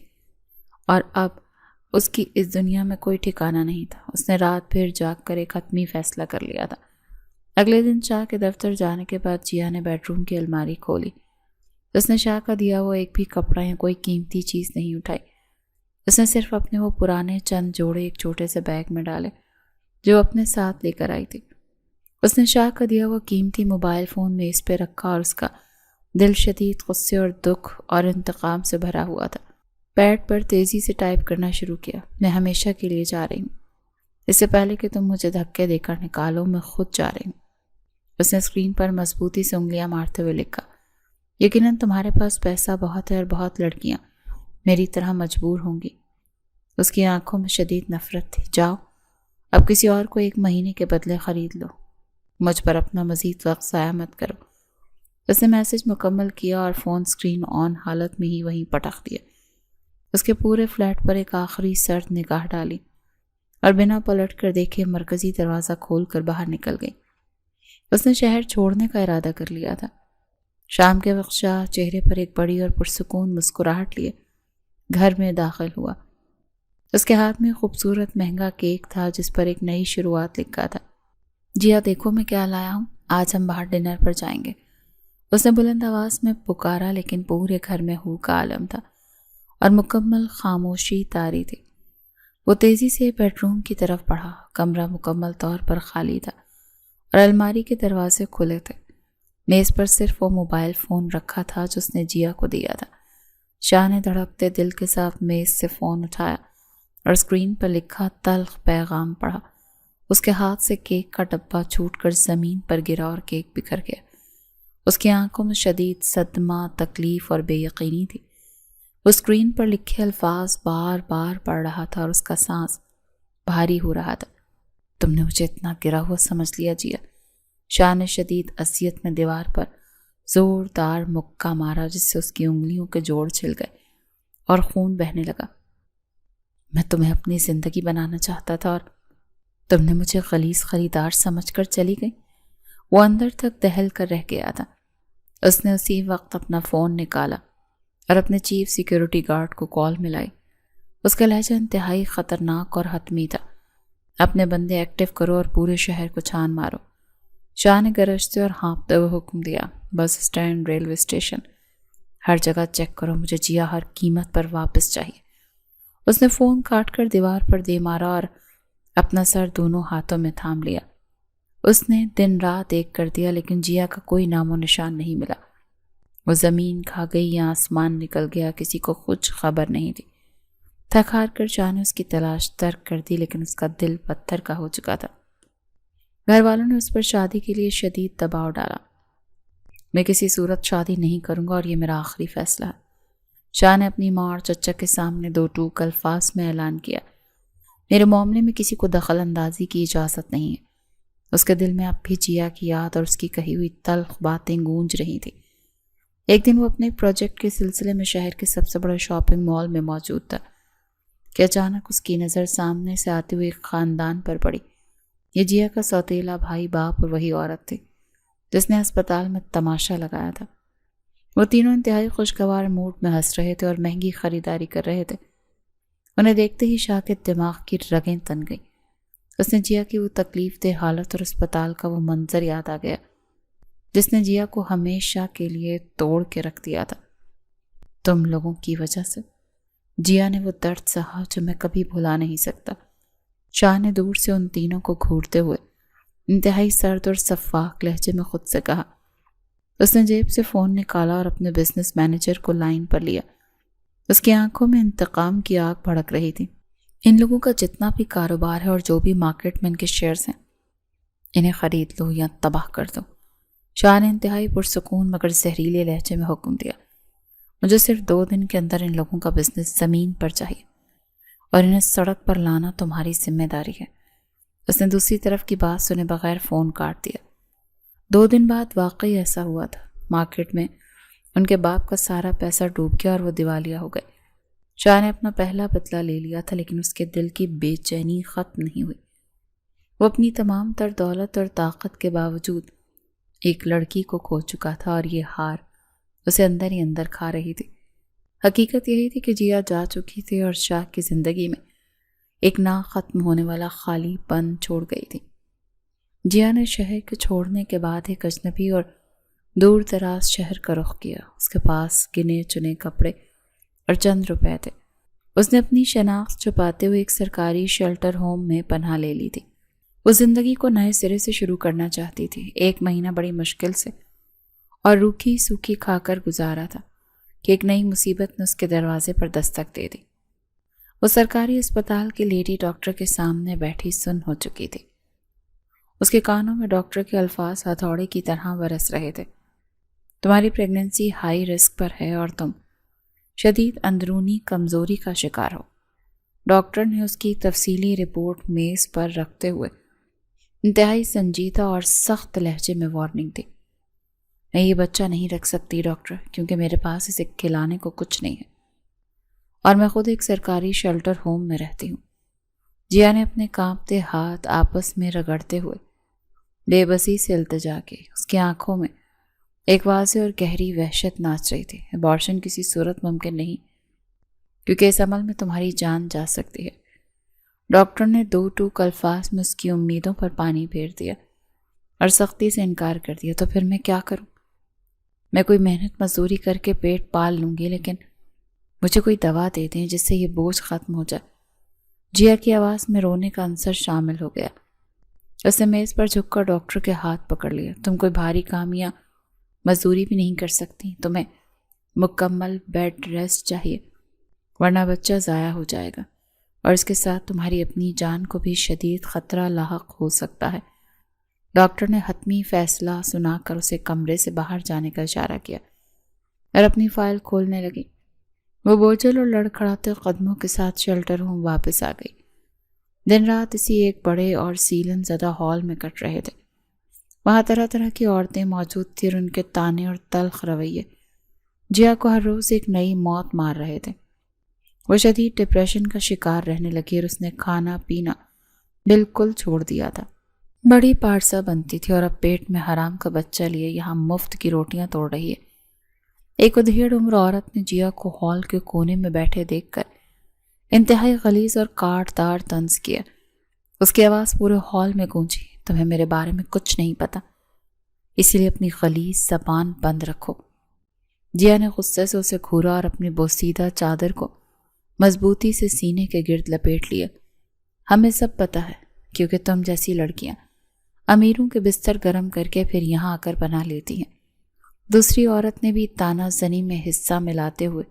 اور اب اس کی اس دنیا میں کوئی ٹھکانہ نہیں تھا۔ اس نے رات بھر جاگ کر ایک حتمی فیصلہ کر لیا تھا۔ اگلے دن شاہ کے دفتر جانے کے بعد جیا نے بیڈ روم کی الماری کھولی۔ اس نے شاہ کا دیا وہ ایک بھی کپڑا یا کوئی قیمتی چیز نہیں اٹھائی۔ اس نے صرف اپنے وہ پرانے چند جوڑے ایک چھوٹے سے بیگ میں ڈالے جو اپنے ساتھ لے کر آئی تھی۔ اس نے شاہ کا دیا وہ قیمتی موبائل فون میز پہ رکھا اور اس کا دل شدید غصے اور دکھ اور انتقام سے بھرا ہوا تھا۔ پیڈ پر تیزی سے ٹائپ کرنا شروع کیا۔ میں ہمیشہ کے لیے جا رہی ہوں، اس سے پہلے کہ تم مجھے دھکے دے کر نکالو، میں خود جا رہی ہوں۔ اس نے اسکرین پر مضبوطی سے انگلیاں مارتے ہوئے لکھا۔ یقیناً تمہارے پاس پیسہ بہت ہے اور بہت لڑکیاں میری طرح مجبور ہوں گی۔ اس کی آنکھوں میں شدید نفرت تھی۔ جاؤ، اب کسی اور کو 1 مہینے کے بدلے خرید لو، مجھ پر اپنا مزید وقت ضائع مت کرو۔ اس نے میسج مکمل کیا اور فون اسکرین آن حالت میں ہی وہیں پٹخ دیا۔ اس کے پورے فلیٹ پر ایک آخری سرد نگاہ ڈالی اور بنا پلٹ کر دیکھے مرکزی دروازہ کھول کر باہر نکل گئی۔ اس نے شہر چھوڑنے کا ارادہ کر لیا تھا۔ شام کے وقت شاہ چہرے پر ایک بڑی اور پرسکون مسکراہٹ لیے گھر میں داخل ہوا۔ اس کے ہاتھ میں خوبصورت مہنگا کیک تھا جس پر ایک نئی شروعات لکھا تھا۔ جیا، دیکھو میں کیا لایا ہوں، آج ہم باہر ڈنر پر جائیں گے۔ اس نے بلند آواز میں پکارا، لیکن پورے گھر میں ہو کا عالم تھا اور مکمل خاموشی طاری تھی۔ وہ تیزی سے بیڈ روم کی طرف بڑھا۔ کمرہ مکمل طور پر خالی تھا اور الماری کے دروازے کھلے تھے۔ میز پر صرف وہ موبائل فون رکھا تھا جو اس نے جیا کو دیا تھا۔ شاہ نے دھڑکتے دل کے ساتھ میز سے فون اٹھایا اور اسکرین پر لکھا تلخ پیغام پڑھا۔ اس کے ہاتھ سے کیک کا ڈبہ چھوٹ کر زمین پر گرا اور کیک بکھر گیا۔ اس کی آنکھوں میں شدید صدمہ، تکلیف اور بے یقینی تھی۔ وہ اسکرین پر لکھے الفاظ بار بار پڑھ رہا تھا اور اس کا سانس بھاری ہو رہا تھا۔ تم نے مجھے اتنا گرا ہوا سمجھ لیا جیا؟ شاہ نے شدید اذیت میں دیوار پر زوردار مکہ مارا جس سے اس کی انگلیوں کے جوڑ چھل گئے اور خون بہنے لگا۔ میں تمہیں اپنی زندگی بنانا چاہتا تھا اور تم نے مجھے غلیظ خریدار سمجھ کر چلی گئی۔ وہ اندر تک دہل کر رہ گیا تھا۔ اس نے اسی وقت اپنا فون نکالا اور اپنے چیف سیکیورٹی گارڈ کو کال ملائی۔ اس کا لہجہ انتہائی خطرناک اور حتمی تھا۔ اپنے بندے ایکٹیو کرو اور پورے شہر کو چھان مارو۔ شاہ نے گرجتے اور ہانپتے ہوئے حکم دیا۔ بس اسٹینڈ، ریلوے اسٹیشن، ہر جگہ چیک کرو، مجھے جیا ہر قیمت پر واپس چاہیے۔ اس نے فون کاٹ کر دیوار پر دے مارا اور اپنا سر دونوں ہاتھوں میں تھام لیا۔ اس نے دن رات ایک کر دیا لیکن جیا کا کوئی نام و نشان نہیں ملا۔ وہ زمین کھا گئی یا آسمان نکل گیا، کسی کو کچھ خبر نہیں تھی۔ تھک ہار کر شاہ نے اس کی تلاش ترک کر دی لیکن اس کا دل پتھر کا ہو چکا تھا۔ گھر والوں نے اس پر شادی کے لیے شدید دباؤ ڈالا۔ میں کسی صورت شادی نہیں کروں گا اور یہ میرا آخری فیصلہ ہے، شاہ نے اپنی ماں اور چچا کے سامنے دو ٹوک الفاظ میں اعلان کیا۔ میرے معاملے میں کسی کو دخل اندازی کی اجازت نہیں ہے۔ اس کے دل میں اب بھی جیا کی یاد اور اس کی کہی ہوئی تلخ باتیں گونج رہی تھی۔ ایک دن وہ اپنے پروجیکٹ کے سلسلے میں شہر کے سب سے بڑے شاپنگ مال میں موجود تھا کہ اچانک اس کی نظر سامنے سے آتے ہوئے ایک خاندان پر پڑی۔ یہ جیا کا سوتیلا بھائی، باپ اور وہی عورت تھی جس نے اسپتال میں تماشا لگایا تھا۔ وہ تینوں انتہائی خوشگوار موڈ میں ہنس رہے تھے اور مہنگی خریداری کر رہے تھے۔ انہیں دیکھتے ہی شاہ کے دماغ کی رگیں تن گئیں۔ اس نے جیا کی وہ تکلیف دہ حالت اور اسپتال کا وہ منظر یاد آ گیا جس نے جیا کو ہمیشہ کے لیے توڑ کے رکھ دیا تھا۔ تم لوگوں کی وجہ سے جیا نے وہ درد سہا جو میں کبھی بھلا نہیں سکتا، شاہ نے دور سے ان تینوں کو گھورتے ہوئے انتہائی سرد اور شفاف لہجے میں خود سے کہا۔ اس نے جیب سے فون نکالا اور اپنے بزنس مینیجر کو لائن پر لیا۔ اس کی آنکھوں میں انتقام کی آگ بھڑک رہی تھی۔ ان لوگوں کا جتنا بھی کاروبار ہے اور جو بھی مارکیٹ میں ان کے شیئرز ہیں، انہیں خرید لو یا تباہ کر دو، شاہ نے انتہائی پرسکون مگر زہریلے لہجے میں حکم دیا۔ مجھے صرف 2 دن کے اندر ان لوگوں کا بزنس زمین پر چاہیے اور انہیں سڑک پر لانا تمہاری ذمہ داری ہے۔ اس نے دوسری طرف کی بات سنے بغیر فون کاٹ دیا۔ 2 دن بعد واقعی ایسا ہوا تھا۔ مارکیٹ میں ان کے باپ کا سارا پیسہ ڈوب گیا اور وہ دیوالیہ ہو گئے۔ شاہ نے اپنا پہلا بدلہ لے لیا تھا لیکن اس کے دل کی بے چینی ختم نہیں ہوئی۔ وہ اپنی تمام تر دولت اور طاقت کے باوجود ایک لڑکی کو کھو چکا تھا اور یہ ہار اسے اندر ہی اندر کھا رہی تھی۔ حقیقت یہی تھی کہ جیا جا چکی تھی اور شاہ کی زندگی میں ایک نا ختم ہونے والا خالی پن چھوڑ گئی تھی۔ جیا نے شہر کے چھوڑنے کے بعد ایک اجنبی اور دور دراز شہر کا رخ کیا۔ اس کے پاس گنے چنے کپڑے اور چند روپے تھے۔ اس نے اپنی شناخت چھپاتے ہوئے ایک سرکاری شیلٹر ہوم میں پناہ لے لی تھی۔ وہ زندگی کو نئے سرے سے شروع کرنا چاہتی تھی۔ 1 مہینہ بڑی مشکل سے اور روکھی سوکھی کھا کر گزارا تھا کہ ایک نئی مصیبت نے اس کے دروازے پر دستک دے دی۔ وہ سرکاری اسپتال کے لیڈی ڈاکٹر کے سامنے بیٹھی سن ہو چکی تھی۔ اس کے کانوں میں ڈاکٹر کے الفاظ ہتھوڑے کی طرح برس رہے تھے۔ تمہاری پریگننسی ہائی رسک پر ہے اور تم شدید اندرونی کمزوری کا شکار ہو۔ ڈاکٹر نے اس کی تفصیلی رپورٹ میز پر رکھتے ہوئے انتہائی سنجیدہ اور سخت لہجے میں وارننگ دی۔ میں یہ بچہ نہیں رکھ سکتی ڈاکٹر، کیونکہ میرے پاس اسے کھلانے کو کچھ نہیں ہے اور میں خود ایک سرکاری شیلٹر ہوم میں رہتی ہوں۔ جیا نے اپنے کانپتے ہاتھ آپس میں رگڑتے ہوئے بے بسی سے التجا کی۔ اس کی آنکھوں میں ایک واضح اور گہری وحشت ناچ رہی تھی۔ ابارشن کسی صورت ممکن نہیں کیونکہ اس عمل میں تمہاری جان جا سکتی ہے۔ ڈاکٹر نے 2 ٹوک الفاظ میں اس کی امیدوں پر پانی پھیر دیا اور سختی سے انکار کر دیا۔ تو پھر میں کیا کروں؟ میں کوئی محنت مزدوری کر کے پیٹ پال لوں گی، لیکن مجھے کوئی دوا دے دیں جس سے یہ بوجھ ختم ہو جائے۔ جیا کی آواز میں رونے کا عنصر شامل ہو گیا۔ اس نے میز پر جھک کر ڈاکٹر کے ہاتھ پکڑ لیا۔ تم کوئی بھاری کام یا مزدوری بھی نہیں کر سکتی، تمہیں مکمل بیڈ ریسٹ چاہیے ورنہ بچہ ضائع ہو جائے گا اور اس کے ساتھ تمہاری اپنی جان کو بھی شدید خطرہ لاحق ہو سکتا ہے۔ ڈاکٹر نے حتمی فیصلہ سنا کر اسے کمرے سے باہر جانے کا اشارہ کیا اور اپنی فائل کھولنے لگی۔ وہ بوجھل اور لڑکھڑاتے قدموں کے ساتھ شیلٹر ہوم واپس آ گئی۔ دن رات اسی ایک بڑے اور سیلن زدہ ہال میں کٹ رہے تھے۔ وہاں طرح طرح کی عورتیں موجود تھیں اور ان کے تانے اور تلخ رویے جیا کو ہر روز ایک نئی موت مار رہے تھے۔ وہ شدید ڈپریشن کا شکار رہنے لگی اور اس نے کھانا پینا بالکل چھوڑ دیا تھا۔ بڑی پارسا بنتی تھی اور اب پیٹ میں حرام کا بچہ لیے یہاں مفت کی روٹیاں توڑ رہی ہے۔ ایک ادھیڑ عمر عورت نے جیا کو ہال کے کونے میں بیٹھے دیکھ کر انتہائی غلیظ اور کاٹ دار طنز کیا۔ اس کی آواز پورے ہال میں گونجی، تمہیں میرے بارے میں کچھ نہیں پتا، اسی لیے اپنی غلیظ زبان بند رکھو۔ جیا نے غصے سے اسے گھورا اور اپنی بوسیدہ چادر کو مضبوطی سے سینے کے گرد لپیٹ لیا۔ ہمیں سب پتا ہے، کیونکہ تم جیسی لڑکیاں امیروں کے بستر گرم کر کے پھر یہاں آ کر بنا لیتی ہیں۔ دوسری عورت نے بھی تانا زنی میں حصہ ملاتے ہوئے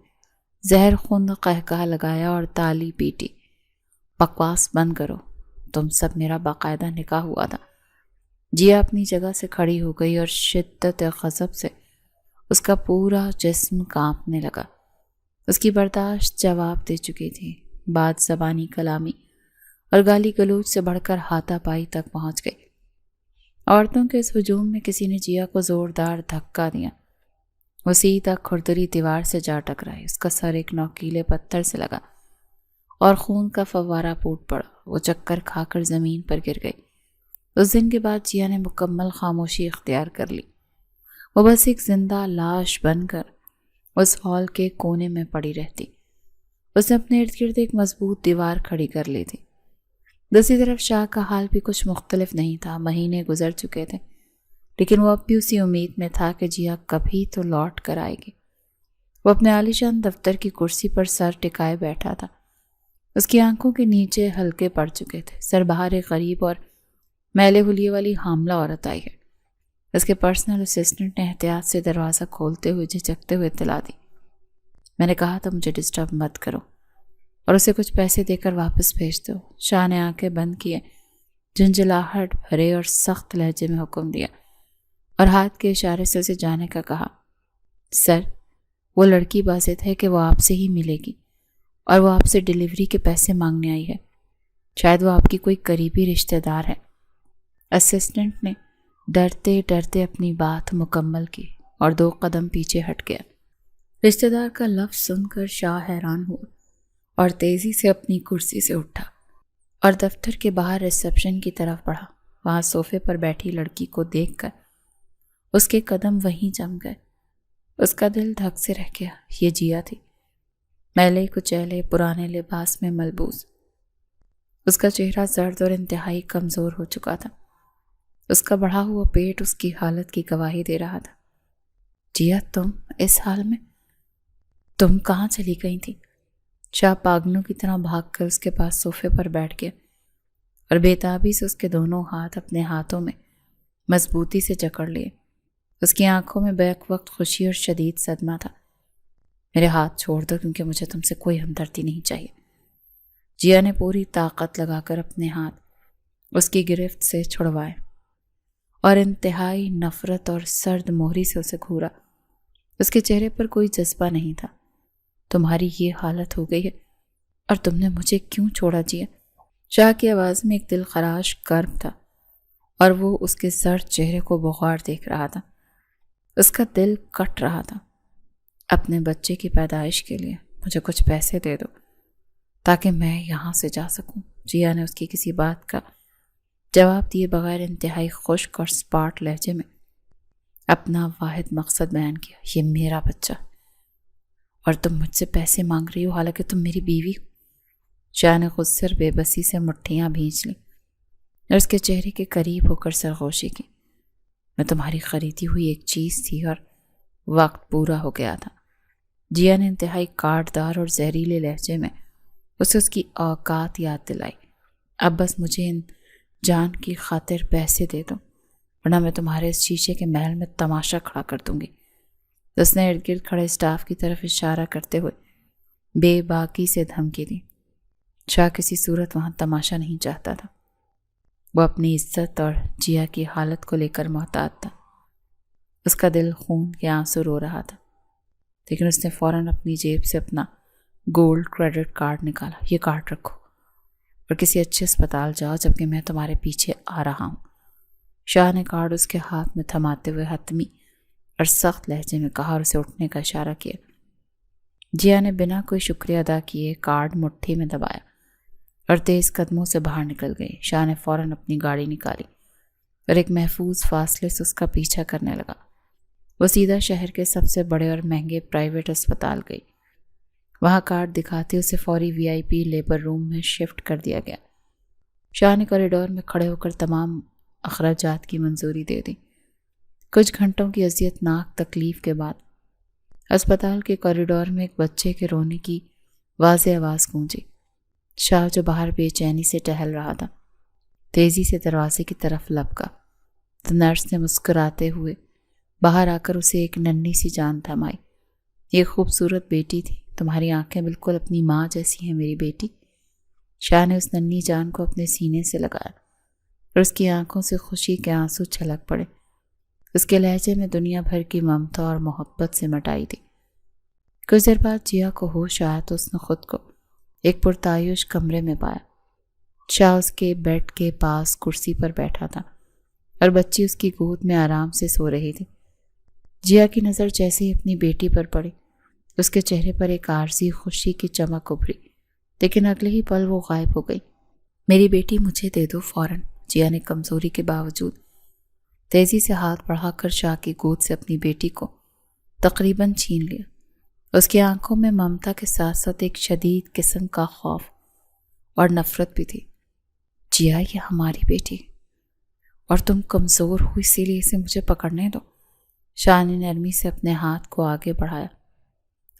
زہر خوند قہقہ لگایا اور تالی پیٹی۔ بکواس بند کرو، تم سب میرا باقاعدہ نکاح ہوا تھا۔ جیا اپنی جگہ سے کھڑی ہو گئی اور شدت غضب سے اس کا پورا جسم کانپنے لگا۔ اس کی برداشت جواب دے چکی تھی۔ بات زبانی کلامی اور گالی گلوچ سے بڑھ کر ہاتھا پائی تک پہنچ گئی۔ عورتوں کے اس ہجوم میں کسی نے جیا کو زوردار دھکا دیا۔ وہ سیدھا کھردری دیوار سے جا ٹکرائی۔ اس کا سر ایک نوکیلے پتھر سے لگا اور خون کا فوارہ پھوٹ پڑا۔ وہ چکر کھا کر زمین پر گر گئی۔ اس دن کے بعد جیا نے مکمل خاموشی اختیار کر لی۔ وہ بس ایک زندہ لاش بن کر اس ہال کے کونے میں پڑی رہتی۔ اس نے اپنے ارد گرد ایک مضبوط دیوار کھڑی کر لی تھی۔ دوسری طرف شاہ کا حال بھی کچھ مختلف نہیں تھا۔ مہینے گزر چکے تھے، لیکن وہ اب بھی اسی امید میں تھا کہ جیا کبھی تو لوٹ کر آئے گی۔ وہ اپنے عالیشان دفتر کی کرسی پر سر ٹکائے بیٹھا تھا۔ اس کی آنکھوں کے نیچے ہلکے پڑ چکے تھے۔ سر باہر ایک غریب اور میلے حلیے والی حاملہ عورت آئی ہے۔ اس کے پرسنل اسسٹنٹ نے احتیاط سے دروازہ کھولتے ہوئے جھجکتے ہوئے اطلاع دی، میں نے کہا تھا مجھے ڈسٹرب مت کرو اور اسے کچھ پیسے دے کر واپس بھیج دو۔ شاہ نے آنکھیں بند کیے، جھنجھلاہٹ بھرے اور سخت لہجے میں حکم دیا اور ہاتھ کے اشارے سے اسے جانے کا کہا۔ سر، وہ لڑکی بازد ہے کہ وہ آپ سے ہی ملے گی اور وہ آپ سے ڈیلیوری کے پیسے مانگنے آئی ہے۔ شاید وہ آپ کی کوئی قریبی رشتہ دار ہے۔ اسسٹنٹ نے ڈرتے ڈرتے اپنی بات مکمل کی اور 2 قدم پیچھے ہٹ گیا۔ رشتہ دار کا لفظ سن کر شاہ حیران ہوا اور تیزی سے اپنی کرسی سے اٹھا اور دفتر کے باہر ریسپشن کی طرف بڑھا۔ وہاں صوفے پر بیٹھی لڑکی کو دیکھ کر اس کے قدم وہیں جم گئے۔ اس کا دل دھک سے رہ گیا۔ یہ جیا تھی، میلے کچیلے پرانے لباس میں ملبوس۔ اس کا چہرہ زرد اور انتہائی کمزور ہو چکا تھا۔ اس کا بڑھا ہوا پیٹ اس کی حالت کی گواہی دے رہا تھا۔ جیا، تم اس حال میں؟ تم کہاں چلی گئی تھی؟ شاہ پاگلوں کی طرح بھاگ کر اس کے پاس صوفے پر بیٹھ گیا اور بےتابی سے اس کے دونوں ہاتھ اپنے ہاتھوں میں مضبوطی سے جکڑ لیے۔ اس کی آنکھوں میں بیک وقت خوشی اور شدید صدمہ تھا۔ میرے ہاتھ چھوڑ دو، کیونکہ مجھے تم سے کوئی ہمدردی نہیں چاہیے۔ جیا نے پوری طاقت لگا کر اپنے ہاتھ اس کی گرفت سے چھڑوائے اور انتہائی نفرت اور سرد مہری سے اسے گھورا۔ اس کے چہرے پر کوئی جذبہ نہیں تھا۔ تمہاری یہ حالت ہو گئی ہے اور تم نے مجھے کیوں چھوڑا جیا؟ شاہ کی آواز میں ایک دل خراش کرب تھا اور وہ اس کے زرد چہرے کو بغور دیکھ رہا تھا۔ اس کا دل کٹ رہا تھا۔ اپنے بچے کی پیدائش کے لیے مجھے کچھ پیسے دے دو تاکہ میں یہاں سے جا سکوں۔ جیا نے اس کی کسی بات کا جواب دیے بغیر انتہائی خشک اور سپاٹ لہجے میں اپنا واحد مقصد بیان کیا۔ یہ میرا بچہ اور تم مجھ سے پیسے مانگ رہی ہو، حالانکہ تم میری بیوی ہو۔ شاہ نے خود سر بے بسی سے مٹھیاں بھینچ لیں اور اس کے چہرے کے قریب ہو کر سرغوشی کی۔ میں تمہاری خریدی ہوئی ایک چیز تھی اور وقت پورا ہو گیا تھا۔ جیا نے انتہائی کاٹ دار اور زہریلے لہجے میں اسے اس کی اوقات یاد دلائی۔ اب بس مجھے ان جان کی خاطر پیسے دے دو، ورنہ میں تمہارے اس شیشے کے محل میں تماشا کھڑا کر دوں گی۔ اس نے ارد گرد کھڑے اسٹاف کی طرف اشارہ کرتے ہوئے بے باکی سے دھمکی دی۔ شاہ کسی صورت وہاں تماشا نہیں چاہتا تھا۔ وہ اپنی عزت اور جیا کی حالت کو لے کر محتاط تھا۔ اس کا دل خون کے آنسو رو رہا تھا، لیکن اس نے فوراً اپنی جیب سے اپنا گولڈ کریڈٹ کارڈ نکالا۔ یہ کارڈ رکھو اور کسی اچھے اسپتال جاؤ جبکہ میں تمہارے پیچھے آ رہا ہوں۔ شاہ نے کارڈ اس کے ہاتھ میں تھماتے ہوئے حتمی اور سخت لہجے میں کہا اور اسے اٹھنے کا اشارہ کیا۔ جیا نے بنا کوئی شکریہ ادا کیے کارڈ مٹھی میں دبایا اور تیز قدموں سے باہر نکل گئی۔ شاہ نے فوراً اپنی گاڑی نکالی اور ایک محفوظ فاصلے سے اس کا پیچھا کرنے لگا۔ وہ سیدھا شہر کے سب سے بڑے اور مہنگے پرائیویٹ اسپتال گئی۔ وہاں کارڈ دکھاتے اسے فوری VIP لیبر روم میں شفٹ کر دیا گیا۔ شاہ نے کوریڈور میں کھڑے ہو کر تمام اخراجات کی منظوری دے دی۔ کچھ گھنٹوں کی اذیت ناک تکلیف کے بعد اسپتال کے کوریڈور میں ایک بچے کے رونے کی واضح آواز گونجی۔ شاہ جو باہر بے چینی سے ٹہل رہا تھا تیزی سے دروازے کی طرف لپکا تو نرس نے مسکراتے ہوئے باہر آ کر اسے ایک ننھی سی جان تھمائی۔ یہ خوبصورت بیٹی تھی، تمہاری آنکھیں بالکل اپنی ماں جیسی ہیں میری بیٹی۔ شاہ نے اس ننھی جان کو اپنے سینے سے لگایا اور اس کی آنکھوں سے خوشی کے آنسو چھلک پڑے۔ اس کے لہجے میں دنیا بھر کی ممتا اور محبت سے مٹائی تھی۔ کچھ دیر بعد جیا کو ہوش آیا تو اس نے خود کو ایک پرتعیش کمرے میں پایا۔ شاہ اس کے بیڈ کے پاس کرسی پر بیٹھا تھا اور بچی اس کی گود میں آرام سے سو رہی تھی۔ جیا کی نظر جیسے ہی اپنی بیٹی پر پڑی اس کے چہرے پر ایک عارضی خوشی کی چمک ابھری، لیکن اگلے ہی پل وہ غائب ہو گئی۔ میری بیٹی مجھے دے دو فوراً، جیا نے کمزوری کے باوجود تیزی سے ہاتھ بڑھا کر شاہ کی گود سے اپنی بیٹی کو تقریباً چھین لیا۔ اس کی آنکھوں میں ممتا کے ساتھ ساتھ ایک شدید قسم کا خوف اور نفرت بھی تھی۔ جیا، یہ ہماری بیٹی اور تم کمزور ہو، اسی لیے اسے مجھے پکڑنے دو۔ شاہ نے نرمی سے اپنے ہاتھ کو آگے بڑھایا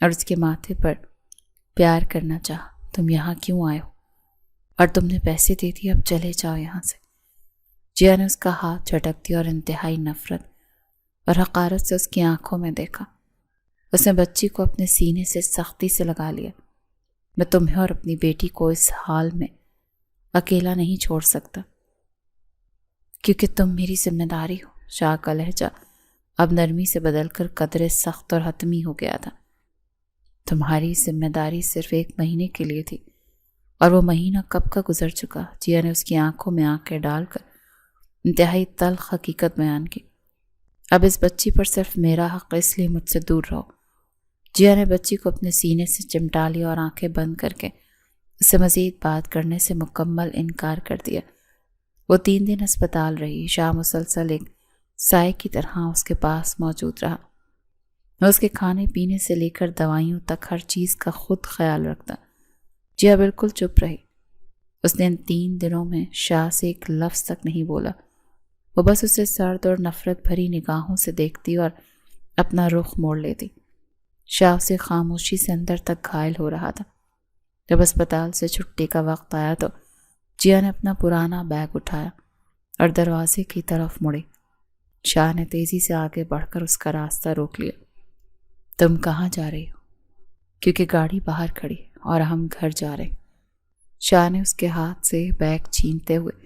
اور اس کے ماتھے پر پیار کرنا چاہا۔ تم یہاں کیوں آئے ہو؟ اور تم نے پیسے دے دیے، اب چلے جاؤ یہاں سے۔ جیا نے اس کا ہاتھ جھٹک دیا اور انتہائی نفرت اور حقارت سے اس کی آنکھوں میں دیکھا۔ اس نے بچی کو اپنے سینے سے سختی سے لگا لیا۔ میں تمہیں اور اپنی بیٹی کو اس حال میں اکیلا نہیں چھوڑ سکتا کیونکہ تم میری ذمہ داری ہو۔ شاہ کا لہجہ اب نرمی سے بدل کر قدرے سخت اور حتمی ہو گیا تھا۔ تمہاری ذمہ داری صرف 1 مہینے کے لیے تھی اور وہ مہینہ کب کا گزر چکا۔ جیا نے اس کی آنکھوں میں آنکھیں ڈال کر انتہائی تلخ حقیقت بیان کی۔ اب اس بچی پر صرف میرا حق ہے، اس لیے مجھ سے دور رہو۔ جیا نے بچی کو اپنے سینے سے چمٹا لیا اور آنکھیں بند کر کے اس سے مزید بات کرنے سے مکمل انکار کر دیا۔ وہ 3 دن اسپتال رہی۔ شاہ مسلسل ایک سائے کی طرح اس کے پاس موجود رہا۔ وہ اس کے کھانے پینے سے لے کر دوائیوں تک ہر چیز کا خود خیال رکھتا۔ جیا بالکل چپ رہی۔ اس نے ان 3 دنوں میں شاہ سے ایک لفظ تک نہیں بولا۔ وہ بس اسے سرد اور نفرت بھری نگاہوں سے دیکھتی اور اپنا رخ موڑ لیتی۔ شاہ اسے خاموشی سے اندر تک گھائل ہو رہا تھا۔ جب اسپتال سے چھٹی کا وقت آیا تو جیا نے اپنا پرانا بیگ اٹھایا اور دروازے کی طرف مڑی۔ شاہ نے تیزی سے آگے بڑھ کر اس کا راستہ روک لیا۔ تم کہاں جا رہی ہو؟ کیونکہ گاڑی باہر کھڑی اور ہم گھر جا رہے ہیں۔ شاہ نے اس کے ہاتھ سے بیگ چھینتے ہوئے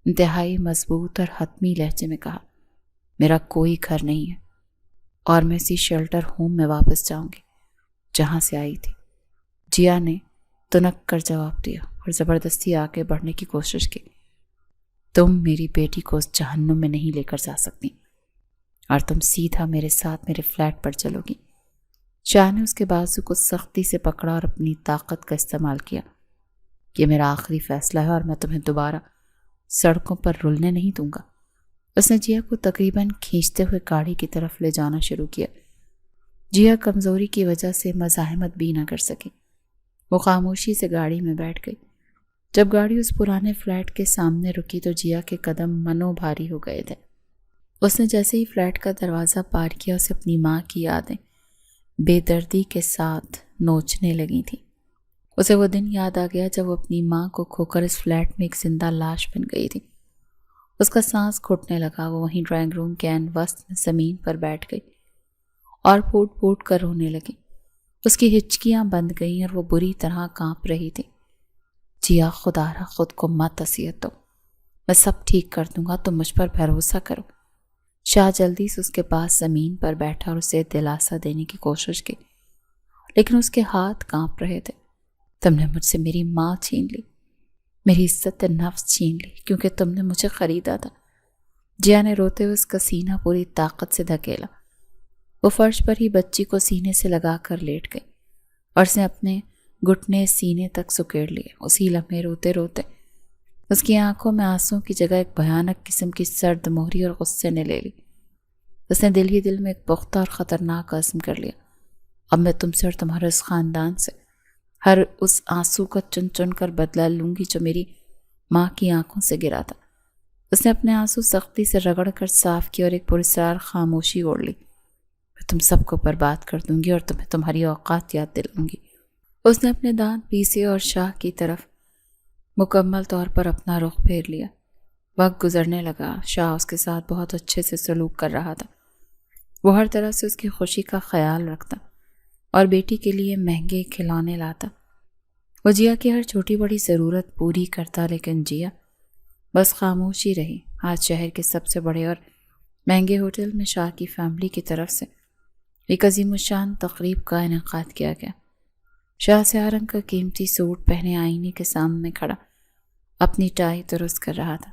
انتہائی مضبوط اور حتمی لہجے میں کہا، میرا کوئی گھر نہیں ہے اور میں اسی شیلٹر ہوم میں واپس جاؤں گی جہاں سے آئی تھی۔ جیا نے تنک کر جواب دیا اور زبردستی آگے بڑھنے کی کوشش کی۔ تم میری بیٹی کو اس جہنم میں نہیں لے کر جا سکتی اور تم سیدھا میرے ساتھ میرے فلیٹ پر چلو گی۔ شاہ نے اس کے بازو کو سختی سے پکڑا اور اپنی طاقت کا استعمال کیا۔ یہ میرا آخری فیصلہ ہے اور میں تمہیں دوبارہ سڑکوں پر رلنے نہیں دوں گا۔ اس نے جیا کو تقریباً کھینچتے ہوئے گاڑی کی طرف لے جانا شروع کیا۔ جیا کمزوری کی وجہ سے مزاحمت بھی نہ کر سکی۔ وہ خاموشی سے گاڑی میں بیٹھ گئی۔ جب گاڑی اس پرانے فلیٹ کے سامنے رکی تو جیا کے قدم منو بھاری ہو گئے تھے۔ اس نے جیسے ہی فلیٹ کا دروازہ پار کیا اسے اپنی ماں کی یادیں بے دردی کے ساتھ نوچنے لگی تھیں۔ اسے وہ دن یاد آ گیا جب وہ اپنی ماں کو کھو کر اس فلیٹ میں ایک زندہ لاش بن گئی تھی۔ اس کا سانس گھٹنے لگا۔ وہ وہیں ڈرائنگ روم کے عین وسط میں زمین پر بیٹھ گئی اور پھوٹ پھوٹ کر رونے لگی۔ اس کی ہچکیاں بند گئیں اور وہ بری طرح کانپ رہی تھی۔ جیا، خدا را خود کو مت اذیت دو، میں سب ٹھیک کر دوں گا، تم مجھ پر بھروسہ کرو۔ شاہ جلدی سے اس کے پاس زمین پر بیٹھا اور اسے دلاسا دینے کی کوشش کی، لیکن اس کے ہاتھ کانپ رہے تھے۔ تم نے مجھ سے میری ماں چھین لی، میری عزت نفس چھین لی، کیونکہ تم نے مجھے خریدا تھا۔ جیا نے روتے ہوئے اس کا سینہ پوری طاقت سے دھکیلا۔ وہ فرش پر ہی بچی کو سینے سے لگا کر لیٹ گئی اور اس نے اپنے گھٹنے سینے تک سکیڑ لیے۔ اسی لمحے روتے روتے اس کی آنکھوں میں آنسوں کی جگہ ایک بھیانک قسم کی سرد مہری اور غصے نے لے لی۔ اس نے دل ہی دل میں ایک پختہ اور خطرناک عزم کر لیا، اب میں تم سے اور تمہارے اس خاندان سے ہر اس آنسو کا چن چن کر بدلہ لوں گی جو میری ماں کی آنکھوں سے گرا تھا۔ اس نے اپنے آنسو سختی سے رگڑ کر صاف کیا اور ایک پراسرار خاموشی اوڑھ لی۔ میں تم سب کو برباد کر دوں گی اور تمہیں تمہاری اوقات یاد دلاؤں گی۔ اس نے اپنے دانت پیسے اور شاہ کی طرف مکمل طور پر اپنا رخ پھیر لیا۔ وقت گزرنے لگا، شاہ اس کے ساتھ بہت اچھے سے سلوک کر رہا تھا۔ وہ ہر طرح سے اس کی خوشی کا خیال رکھتا اور بیٹی کے لیے مہنگے کھلونے لاتا۔ وہ جیا کی ہر چھوٹی بڑی ضرورت پوری کرتا، لیکن جیا بس خاموش ہی رہی۔ آج شہر کے سب سے بڑے اور مہنگے ہوٹل میں شاہ کی فیملی کی طرف سے ایک عظیم الشان تقریب کا انعقاد کیا گیا۔ شاہ سیاہ رنگ کا قیمتی سوٹ پہنے آئینے کے سامنے کھڑا اپنی ٹائی درست کر رہا تھا۔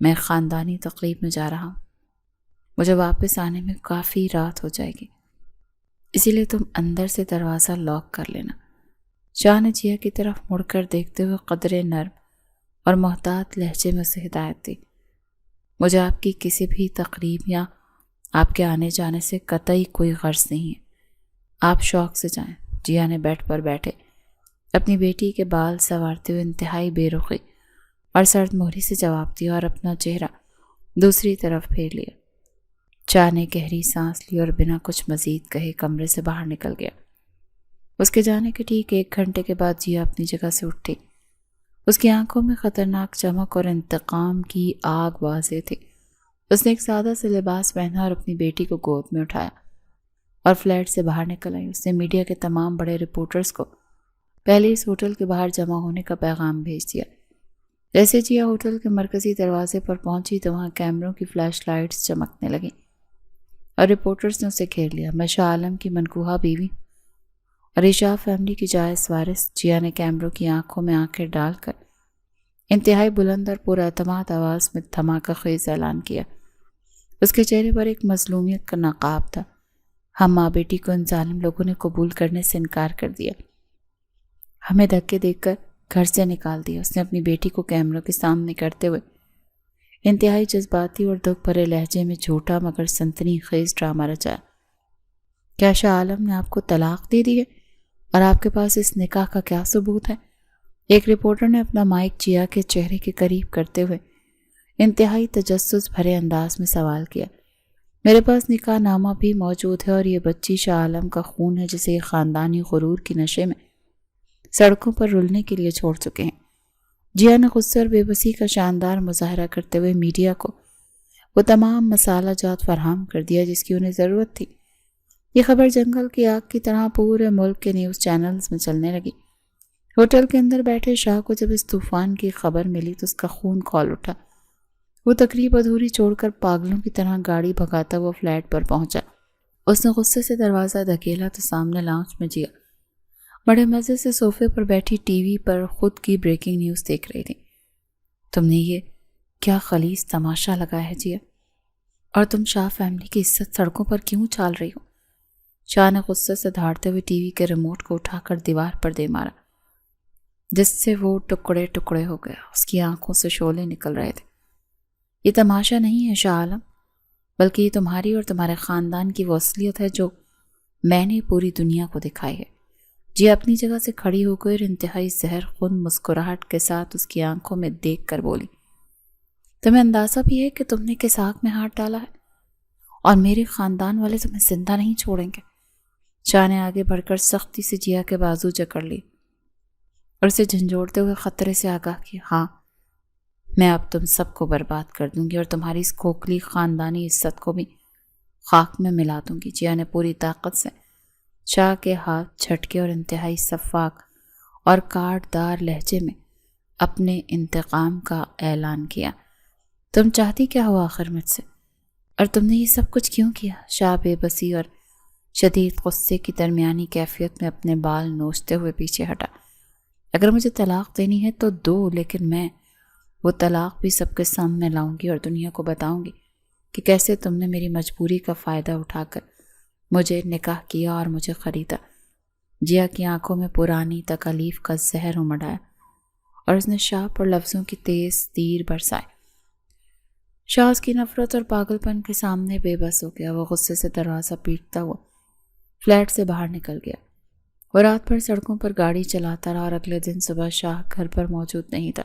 میں خاندانی تقریب میں جا رہا ہوں، مجھے واپس آنے میں کافی رات ہو جائے گی، اسی لیے تم اندر سے دروازہ لاک کر لینا۔ شاہ نے جیا کی طرف مڑ کر دیکھتے ہوئے قدرے نرم اور محتاط لہجے میں اسے ہدایت دی۔ مجھے آپ کی کسی بھی تقریب یا آپ کے آنے جانے سے قطعی کوئی غرض نہیں ہے، آپ شوق سے جائیں۔ جیا نے بیڈ پر بیٹھے اپنی بیٹی کے بال سنوارتے ہوئے انتہائی بے رخی اور سرد مہری سے جواب دیا اور اپنا چہرہ دوسری طرف پھیر لیا۔ شاہ نے گہری سانس لی اور بنا کچھ مزید کہے کمرے سے باہر نکل گیا۔ اس کے جانے کے ٹھیک 1 گھنٹے کے بعد جیا اپنی جگہ سے اٹھی۔ اس کی آنکھوں میں خطرناک چمک اور انتقام کی آگ واضح تھی۔ اس نے ایک سادہ سے لباس پہنا اور اپنی بیٹی کو گود میں اٹھایا اور فلیٹ سے باہر نکل آئی۔ اس نے میڈیا کے تمام بڑے رپورٹرز کو پہلے اس ہوٹل کے باہر جمع ہونے کا پیغام بھیج دیا۔ جیسے جیا ہوٹل کے مرکزی دروازے پر پہنچی تو وہاں کیمروں کی فلیش لائٹس چمکنے لگیں اور رپورٹرز نے اسے گھیر لیا۔ میں شاہ عالم کی منکوحہ بیوی اور شاہ فیملی کی جائز وارث، جیا نے کیمروں کی آنکھوں میں آنکھیں ڈال کر انتہائی بلند اور پراعتماد آواز میں دھماکہ خیز اعلان کیا۔ اس کے چہرے پر ایک مظلومیت کا نقاب تھا۔ ہم ماں بیٹی کو ان ظالم لوگوں نے قبول کرنے سے انکار کر دیا، ہمیں دھکے دے کر گھر سے نکال دیا۔ اس نے اپنی بیٹی کو کیمروں کے سامنے کرتے ہوئے انتہائی جذباتی اور دکھ بھرے لہجے میں جھوٹا مگر سنسنی خیز ڈرامہ رچایا۔ کیا شاہ عالم نے آپ کو طلاق دے دی ہے اور آپ کے پاس اس نکاح کا کیا ثبوت ہے؟ ایک رپورٹر نے اپنا مائک جیا کے چہرے کے قریب کرتے ہوئے انتہائی تجسس بھرے انداز میں سوال کیا۔ میرے پاس نکاح نامہ بھی موجود ہے اور یہ بچی شاہ عالم کا خون ہے جسے یہ خاندانی غرور کی نشے میں سڑکوں پر رلنے کے لیے چھوڑ چکے ہیں۔ جیا نے غصے اور بے بسی کا شاندار مظاہرہ کرتے ہوئے میڈیا کو وہ تمام مسالہ جات فراہم کر دیا جس کی انہیں ضرورت تھی۔ یہ خبر جنگل کی آگ کی طرح پورے ملک کے نیوز چینلز میں چلنے لگی۔ ہوٹل کے اندر بیٹھے شاہ کو جب اس طوفان کی خبر ملی تو اس کا خون کھول اٹھا۔ وہ تقریب ادھوری چھوڑ کر پاگلوں کی طرح گاڑی بھگاتا وہ فلیٹ پر پہنچا۔ اس نے غصے سے دروازہ دھکیلا تو سامنے لاؤنج میں جیا بڑے مزے سے صوفے پر بیٹھی ٹی وی پر خود کی بریکنگ نیوز دیکھ رہی تھی۔ تم نے یہ کیا خلیص تماشا لگایا ہے جیا؟ اور تم شاہ فیملی کی عزت سڑکوں پر کیوں چال رہی ہو؟ شاہ نے غصے سے دھاڑتے ہوئے ٹی وی کے ریموٹ کو اٹھا کر دیوار پر دے مارا جس سے وہ ٹکڑے ٹکڑے ہو گیا۔ اس کی آنکھوں سے شعلے نکل رہے تھے۔ یہ تماشا نہیں ہے شاہ عالم، بلکہ یہ تمہاری اور تمہارے خاندان کی وہ اصلیت ہے جو میں نے پوری دنیا کو دکھائی ہے۔ جی اپنی جگہ سے کھڑی ہو گئی اور انتہائی زہر خون مسکراہٹ کے ساتھ اس کی آنکھوں میں دیکھ کر بولی، تمہیں اندازہ بھی ہے کہ تم نے کس آگ میں ہاتھ ڈالا ہے اور میرے خاندان والے تمہیں زندہ نہیں چھوڑیں گے۔ شاہ نے آگے بڑھ کر سختی سے جیا کے بازو جکڑ لی اور اسے جھنجھوڑتے ہوئے خطرے سے آگاہ کیا، ہاں میں اب تم سب کو برباد کر دوں گی اور تمہاری اس کھوکھلی خاندانی عزت کو بھی خاک میں ملا دوں گی۔ جیا نے پوری طاقت سے شاہ کے ہاتھ جھٹکے اور انتہائی شفاف اور کاٹ دار لہجے میں اپنے انتقام کا اعلان کیا۔ تم چاہتی کیا ہو آخر مجھ سے؟ اور تم نے یہ سب کچھ کیوں کیا؟ شاہ بے بسی اور شدید غصے کی درمیانی کیفیت میں اپنے بال نوچتے ہوئے پیچھے ہٹا۔ اگر مجھے طلاق دینی ہے تو دو، لیکن میں وہ طلاق بھی سب کے سامنے لاؤں گی اور دنیا کو بتاؤں گی کہ کیسے تم نے میری مجبوری کا فائدہ اٹھا کر مجھے نکاح کیا اور مجھے خریدا۔ جیا کی آنکھوں میں پرانی تکالیف کا زہر امڈ آیا اور اس نے شاہ پر لفظوں کی تیز تیر برسائے۔ شاہ اس کی نفرت اور پاگل پن کے سامنے بے بس ہو گیا۔ وہ غصے سے دروازہ پیٹتا ہوا فلیٹ سے باہر نکل گیا۔ وہ رات بھر سڑکوں پر گاڑی چلاتا رہا اور اگلے دن صبح شاہ گھر پر موجود نہیں تھا۔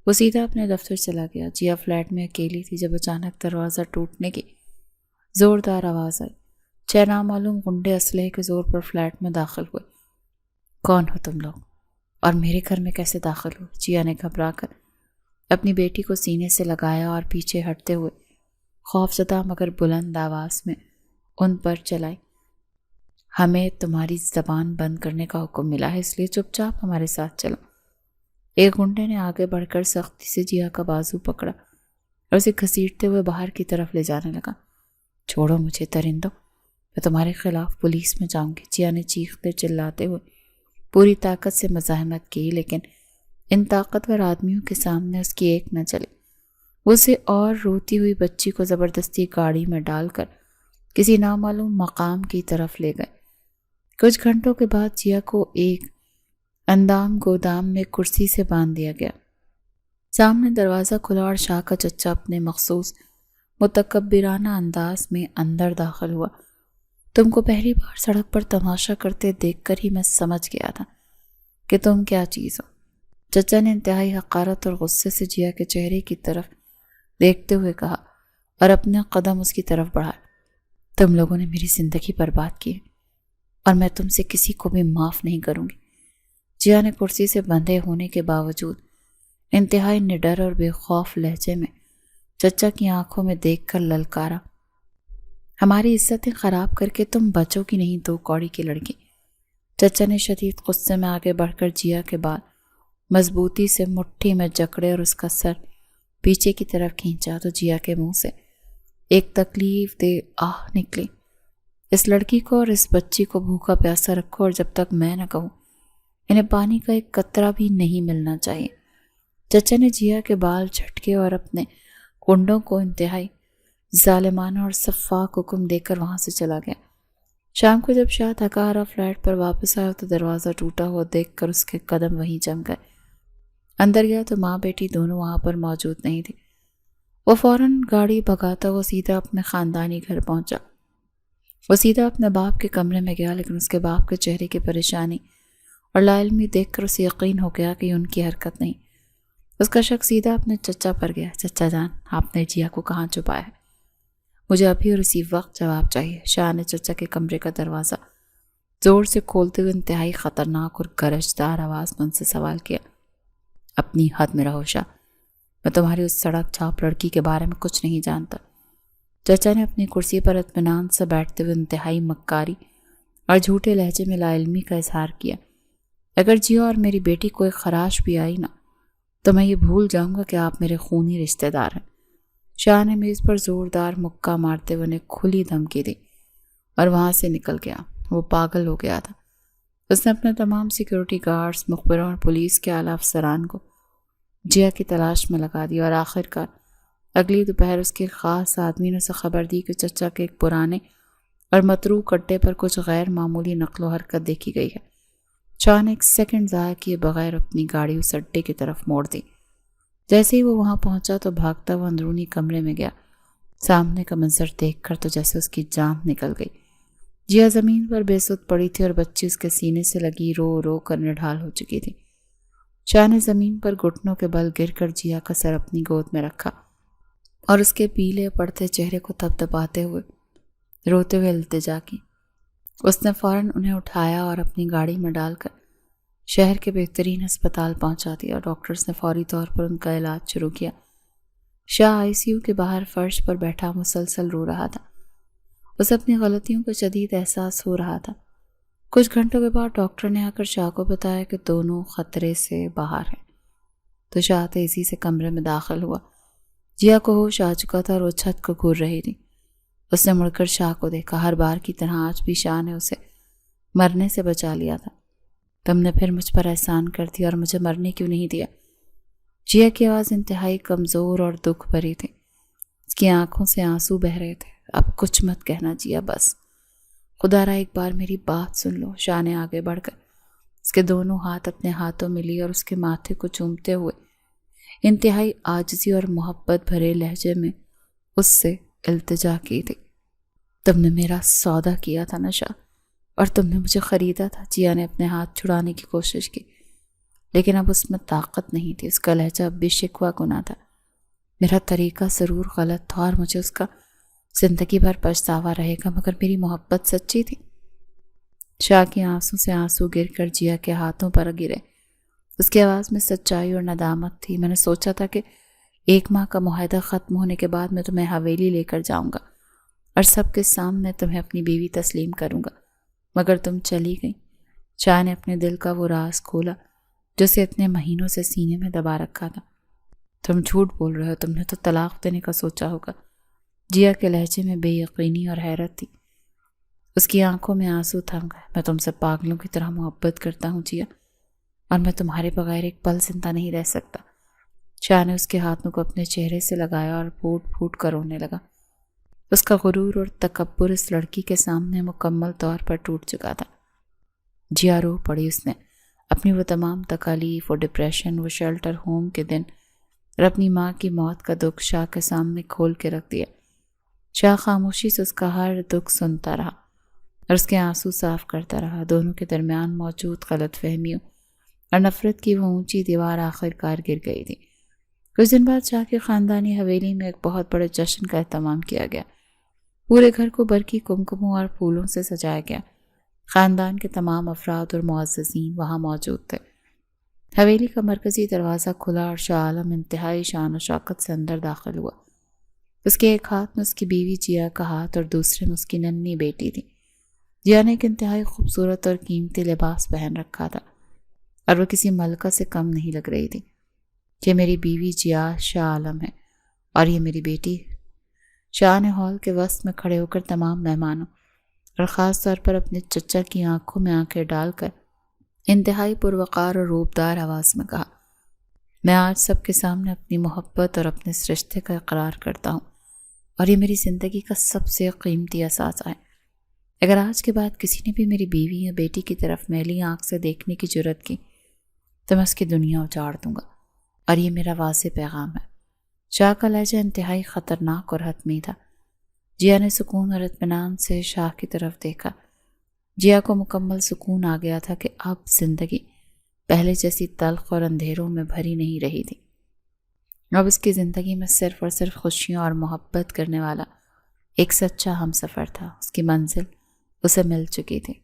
وہ سیدھا اپنے دفتر چلا گیا۔ جیا فلیٹ میں اکیلی تھی جب اچانک دروازہ ٹوٹنے کی زوردار آواز آئی۔ 6 نامعلوم غنڈے اسلحے کے زور پر فلیٹ میں داخل ہوئے۔ کون ہو تم لوگ اور میرے گھر میں کیسے داخل ہوئے؟ جیا نے گھبرا کر اپنی بیٹی کو سینے سے لگایا اور پیچھے ہٹتے ہوئے خوفزدہ مگر بلند آواز میں ان پر چلائی۔ ہمیں تمہاری زبان بند کرنے کا حکم ملا ہے، اس لیے چپ چاپ ہمارے ساتھ چلو۔ ایک غنڈے نے آگے بڑھ کر سختی سے جیا کا بازو پکڑا اور اسے گھسیٹتے ہوئے باہر کی طرف لے جانے لگا۔ چھوڑو مجھے درندو، میں تمہارے خلاف پولیس میں جاؤں گی۔ جیا نے چیختے چلاتے ہوئے پوری طاقت سے مزاحمت کی، لیکن ان طاقتور آدمیوں کے سامنے اس کی ایک نہ چلی۔ وہ اسے اور روتی ہوئی بچی کو زبردستی گاڑی میں ڈال کر کسی نامعلوم مقام کی طرف لے گئے۔ کچھ گھنٹوں کے بعد جیا کو ایک اندام گودام میں کرسی سے باندھ دیا گیا۔ سامنے دروازہ کھلا اور شاہ کا چچا اپنے مخصوص متکبرانہ انداز میں اندر داخل ہوا۔ تم کو پہلی بار سڑک پر تماشا کرتے دیکھ کر ہی میں سمجھ گیا تھا کہ تم کیا چیز ہو، چچا نے انتہائی حقارت اور غصے سے جیا کے چہرے کی طرف دیکھتے ہوئے کہا اور اپنا قدم اس کی طرف بڑھایا۔ تم لوگوں نے میری زندگی برباد کی اور میں تم سے کسی کو بھی معاف نہیں کروں گی۔ جیا نے کرسی سے بندھے ہونے کے باوجود انتہائی نڈر اور بے خوف لہجے میں چچا کی آنکھوں میں دیکھ کر للکارا۔ ہماری عزتیں خراب کر کے تم بچو کی نہیں، 2 کوڑی کی لڑکی۔ چچا نے شدید غصے میں آگے بڑھ کر جیا کے بال مضبوطی سے مٹھی میں جکڑے اور اس کا سر پیچھے کی طرف کھینچا تو جیا کے منہ سے ایک تکلیف دہ آہ نکلی۔ اس لڑکی کو اور اس بچی کو بھوکا پیاسا رکھو اور جب تک میں نہ کہوں انہیں پانی کا ایک قطرہ بھی نہیں ملنا چاہیے۔ چچا نے جیا کے بال جھٹکے اور اپنے کنڈوں کو انتہائی ظالمانہ اور سفاک حکم دے کر وہاں سے چلا گیا۔ شام کو جب شاہ تھکا ہارا فلیٹ پر واپس آیا تو دروازہ ٹوٹا ہوا دیکھ کر اس کے قدم وہیں جم گئے۔ اندر گیا تو ماں بیٹی دونوں وہاں پر موجود نہیں تھی۔ وہ فوراً گاڑی بھگاتا ہوا سیدھا اپنے خاندانی گھر پہنچا۔ وہ سیدھا اپنے باپ کے کمرے میں گیا، لیکن اس کے باپ کے چہرے کی پریشانی اور لا علمی دیکھ کر اسے یقین ہو گیا کہ یہ ان کی حرکت نہیں۔ اس کا شک سیدھا اپنے چچا پر گیا۔ چچا جان، آپ نے جیا کو کہاں چھپایا ہے؟ مجھے ابھی اور اسی وقت جواب چاہیے۔ شاہ نے چچا کے کمرے کا دروازہ زور سے کھولتے ہوئے انتہائی خطرناک اور گرجدار آواز میں ان سے سوال کیا۔ اپنی حد میں رہو شاہ، میں تمہاری اس سڑک چھاپ لڑکی کے بارے میں کچھ نہیں جانتا۔ چچا نے اپنی کرسی پر اطمینان سے بیٹھتے ہوئے انتہائی مکاری اور جھوٹے لہجے میں لا علمی کا اظہار کیا۔ اگر جیا اور میری بیٹی کو ایک خراش بھی آئی نا تو میں یہ بھول جاؤں گا کہ آپ میرے خونی رشتہ دار ہیں۔ شاہ نے میز پر زوردار مکہ مارتے ہوئے انہیں کھلی دھمکی دی اور وہاں سے نکل گیا۔ وہ پاگل ہو گیا تھا۔ اس نے اپنے تمام سیکیورٹی گارڈز، مخبروں اور پولیس کے اعلیٰ افسران کو جیا کی تلاش میں لگا دیا اور آخرکار اگلی دوپہر اس کے خاص آدمی نے اسے خبر دی کہ چچا کے ایک پرانے اور متروک اڈے پر کچھ غیر معمولی نقل و حرکت دیکھی گئی ہے۔ شاہ نے 1 سیکنڈ ضائع کیے بغیر اپنی گاڑی اس اڈے کی طرف موڑ دی۔ جیسے ہی وہ وہاں پہنچا تو بھاگتا ہوا اندرونی کمرے میں گیا۔ سامنے کا منظر دیکھ کر تو جیسے اس کی جان نکل گئی۔ جیا زمین پر بے سود پڑی تھی اور بچی اس کے سینے سے لگی رو رو کر نڈھال ہو چکی تھی۔ شاہ نے زمین پر گھٹنوں کے بل گر کر جیا کا سر اپنی گود میں رکھا اور اس کے پیلے پڑتے چہرے کو تھپتھپاتے ہوئے روتے ہوئے التجا کی۔ اس نے فوراً انہیں اٹھایا اور اپنی گاڑی میں ڈال کر شہر کے بہترین ہسپتال پہنچا دیا۔ ڈاکٹرز نے فوری طور پر ان کا علاج شروع کیا۔ شاہ ICU کے باہر فرش پر بیٹھا مسلسل رو رہا تھا۔ اسے اپنی غلطیوں کا شدید احساس ہو رہا تھا۔ کچھ گھنٹوں کے بعد ڈاکٹر نے آ کر شاہ کو بتایا کہ دونوں خطرے سے باہر ہیں، تو شاہ تیزی سے کمرے میں داخل ہوا جیا کو ہوش آ چکا تھا اور وہ چھت کو گھور رہی تھی۔ اس نے مڑ کر شاہ کو دیکھا۔ ہر بار کی طرح آج بھی شاہ نے اسے مرنے سے بچا لیا تھا۔ تم نے پھر مجھ پر احسان کر دیا اور مجھے مرنے کیوں نہیں دیا؟ جیا کی آواز انتہائی کمزور اور دکھ بھری تھی۔ اس کی آنکھوں سے آنسو بہہ رہے تھے۔ اب کچھ مت کہنا جیا، بس خدا را ایک بار میری بات سن لو۔ شاہ نے آگے بڑھ کر اس کے دونوں ہاتھ اپنے ہاتھوں میں لیے اور اس کے ماتھے کو چومتے ہوئے انتہائی عاجزی اور محبت بھرے لہجے میں اس سے التجا کی تھی۔ تم نے میرا سودا کیا تھا نا شاہ، اور تم نے مجھے خریدا تھا۔ جیا نے اپنے ہاتھ چھڑانے کی کوشش کی، لیکن اب اس میں طاقت نہیں تھی۔ اس کا لہجہ اب بھی شکوہ گنا تھا۔ میرا طریقہ ضرور غلط تھا اور مجھے اس کا زندگی بھر پچھتاوا رہے گا، مگر میری محبت سچی تھی۔ شاہ کی آنسوں سے آنسو گر کر جیا کے ہاتھوں پر گرے۔ اس کی آواز میں سچائی اور ندامت تھی۔ میں نے سوچا تھا کہ 1 ماہ کا معاہدہ ختم ہونے کے بعد میں تمہیں حویلی لے کر جاؤں گا اور سب کے سامنے تمہیں اپنی بیوی تسلیم کروں گا، مگر تم چلی گئی۔ شاہ نے اپنے دل کا وہ راز کھولا جو اسے اتنے مہینوں سے سینے میں دبا رکھا تھا۔ تم جھوٹ بول رہے ہو، تم نے تو طلاق دینے کا سوچا ہوگا۔ جیا کے لہجے میں بے یقینی اور حیرت تھی۔ اس کی آنکھوں میں آنسو تھم گئے۔ میں تم سے پاگلوں کی طرح محبت کرتا ہوں جیا، اور میں تمہارے بغیر ایک پل زندہ نہیں رہ سکتا۔ شاہ نے اس کے ہاتھوں کو اپنے چہرے سے لگایا اور پھوٹ پھوٹ کر رونے لگا۔ اس کا غرور اور تکبر اس لڑکی کے سامنے مکمل طور پر ٹوٹ چکا تھا۔ جیا رو پڑی۔ اس نے اپنی وہ تمام تکالیف، وہ ڈپریشن، وہ شیلٹر ہوم کے دن اور اپنی ماں کی موت کا دکھ شاہ کے سامنے کھول کے رکھ دیا۔ شاہ خاموشی سے اس کا ہر دکھ سنتا رہا اور اس کے آنسو صاف کرتا رہا۔ دونوں کے درمیان موجود غلط فہمیوں اور نفرت کی وہ اونچی دیوار آخر کار گر گئی تھی۔ کچھ دن بعد شاہ کی خاندانی حویلی میں ایک بہت بڑے جشن کا اہتمام کیا گیا۔ پورے گھر کو برقی کمکموں اور پھولوں سے سجایا گیا۔ خاندان کے تمام افراد اور معززین وہاں موجود تھے۔ حویلی کا مرکزی دروازہ کھلا اور شاہ عالم انتہائی شان و شوکت سے اندر داخل ہوا۔ اس کے ایک ہاتھ میں اس کی بیوی جیا کا ہاتھ اور دوسرے میں اس کی ننھی بیٹی تھی۔ جیا نے ایک انتہائی خوبصورت اور قیمتی لباس پہن رکھا تھا اور وہ کسی ملکہ سے کم نہیں لگ رہی تھی۔ یہ میری بیوی جیا شاہ عالم ہے اور یہ میری بیٹی۔ شاہ نے ہال کے وسط میں کھڑے ہو کر تمام مہمانوں اور خاص طور پر اپنے چچا کی آنکھوں میں آنکھیں ڈال کر انتہائی پروقار اور روبدار آواز میں کہا، میں آج سب کے سامنے اپنی محبت اور اپنے اس رشتے کا اقرار کرتا ہوں، اور یہ میری زندگی کا سب سے قیمتی اثاثہ ہے۔ اگر آج کے بعد کسی نے بھی میری بیوی یا بیٹی کی طرف میلی آنکھ سے دیکھنے کی جرت کی تو میں اس کی دنیا اجاڑ دوں گا، اور یہ میرا واضح پیغام ہے۔ شاہ کا لہجہ انتہائی خطرناک اور حتمی تھا۔ جیا نے سکون اور اطمینان سے شاہ کی طرف دیکھا۔ جیا کو مکمل سکون آ گیا تھا کہ اب زندگی پہلے جیسی تلخ اور اندھیروں میں بھری نہیں رہی تھی۔ اب اس کی زندگی میں صرف اور صرف خوشیاں اور محبت کرنے والا ایک سچا ہم سفر تھا۔ اس کی منزل اسے مل چکی تھی۔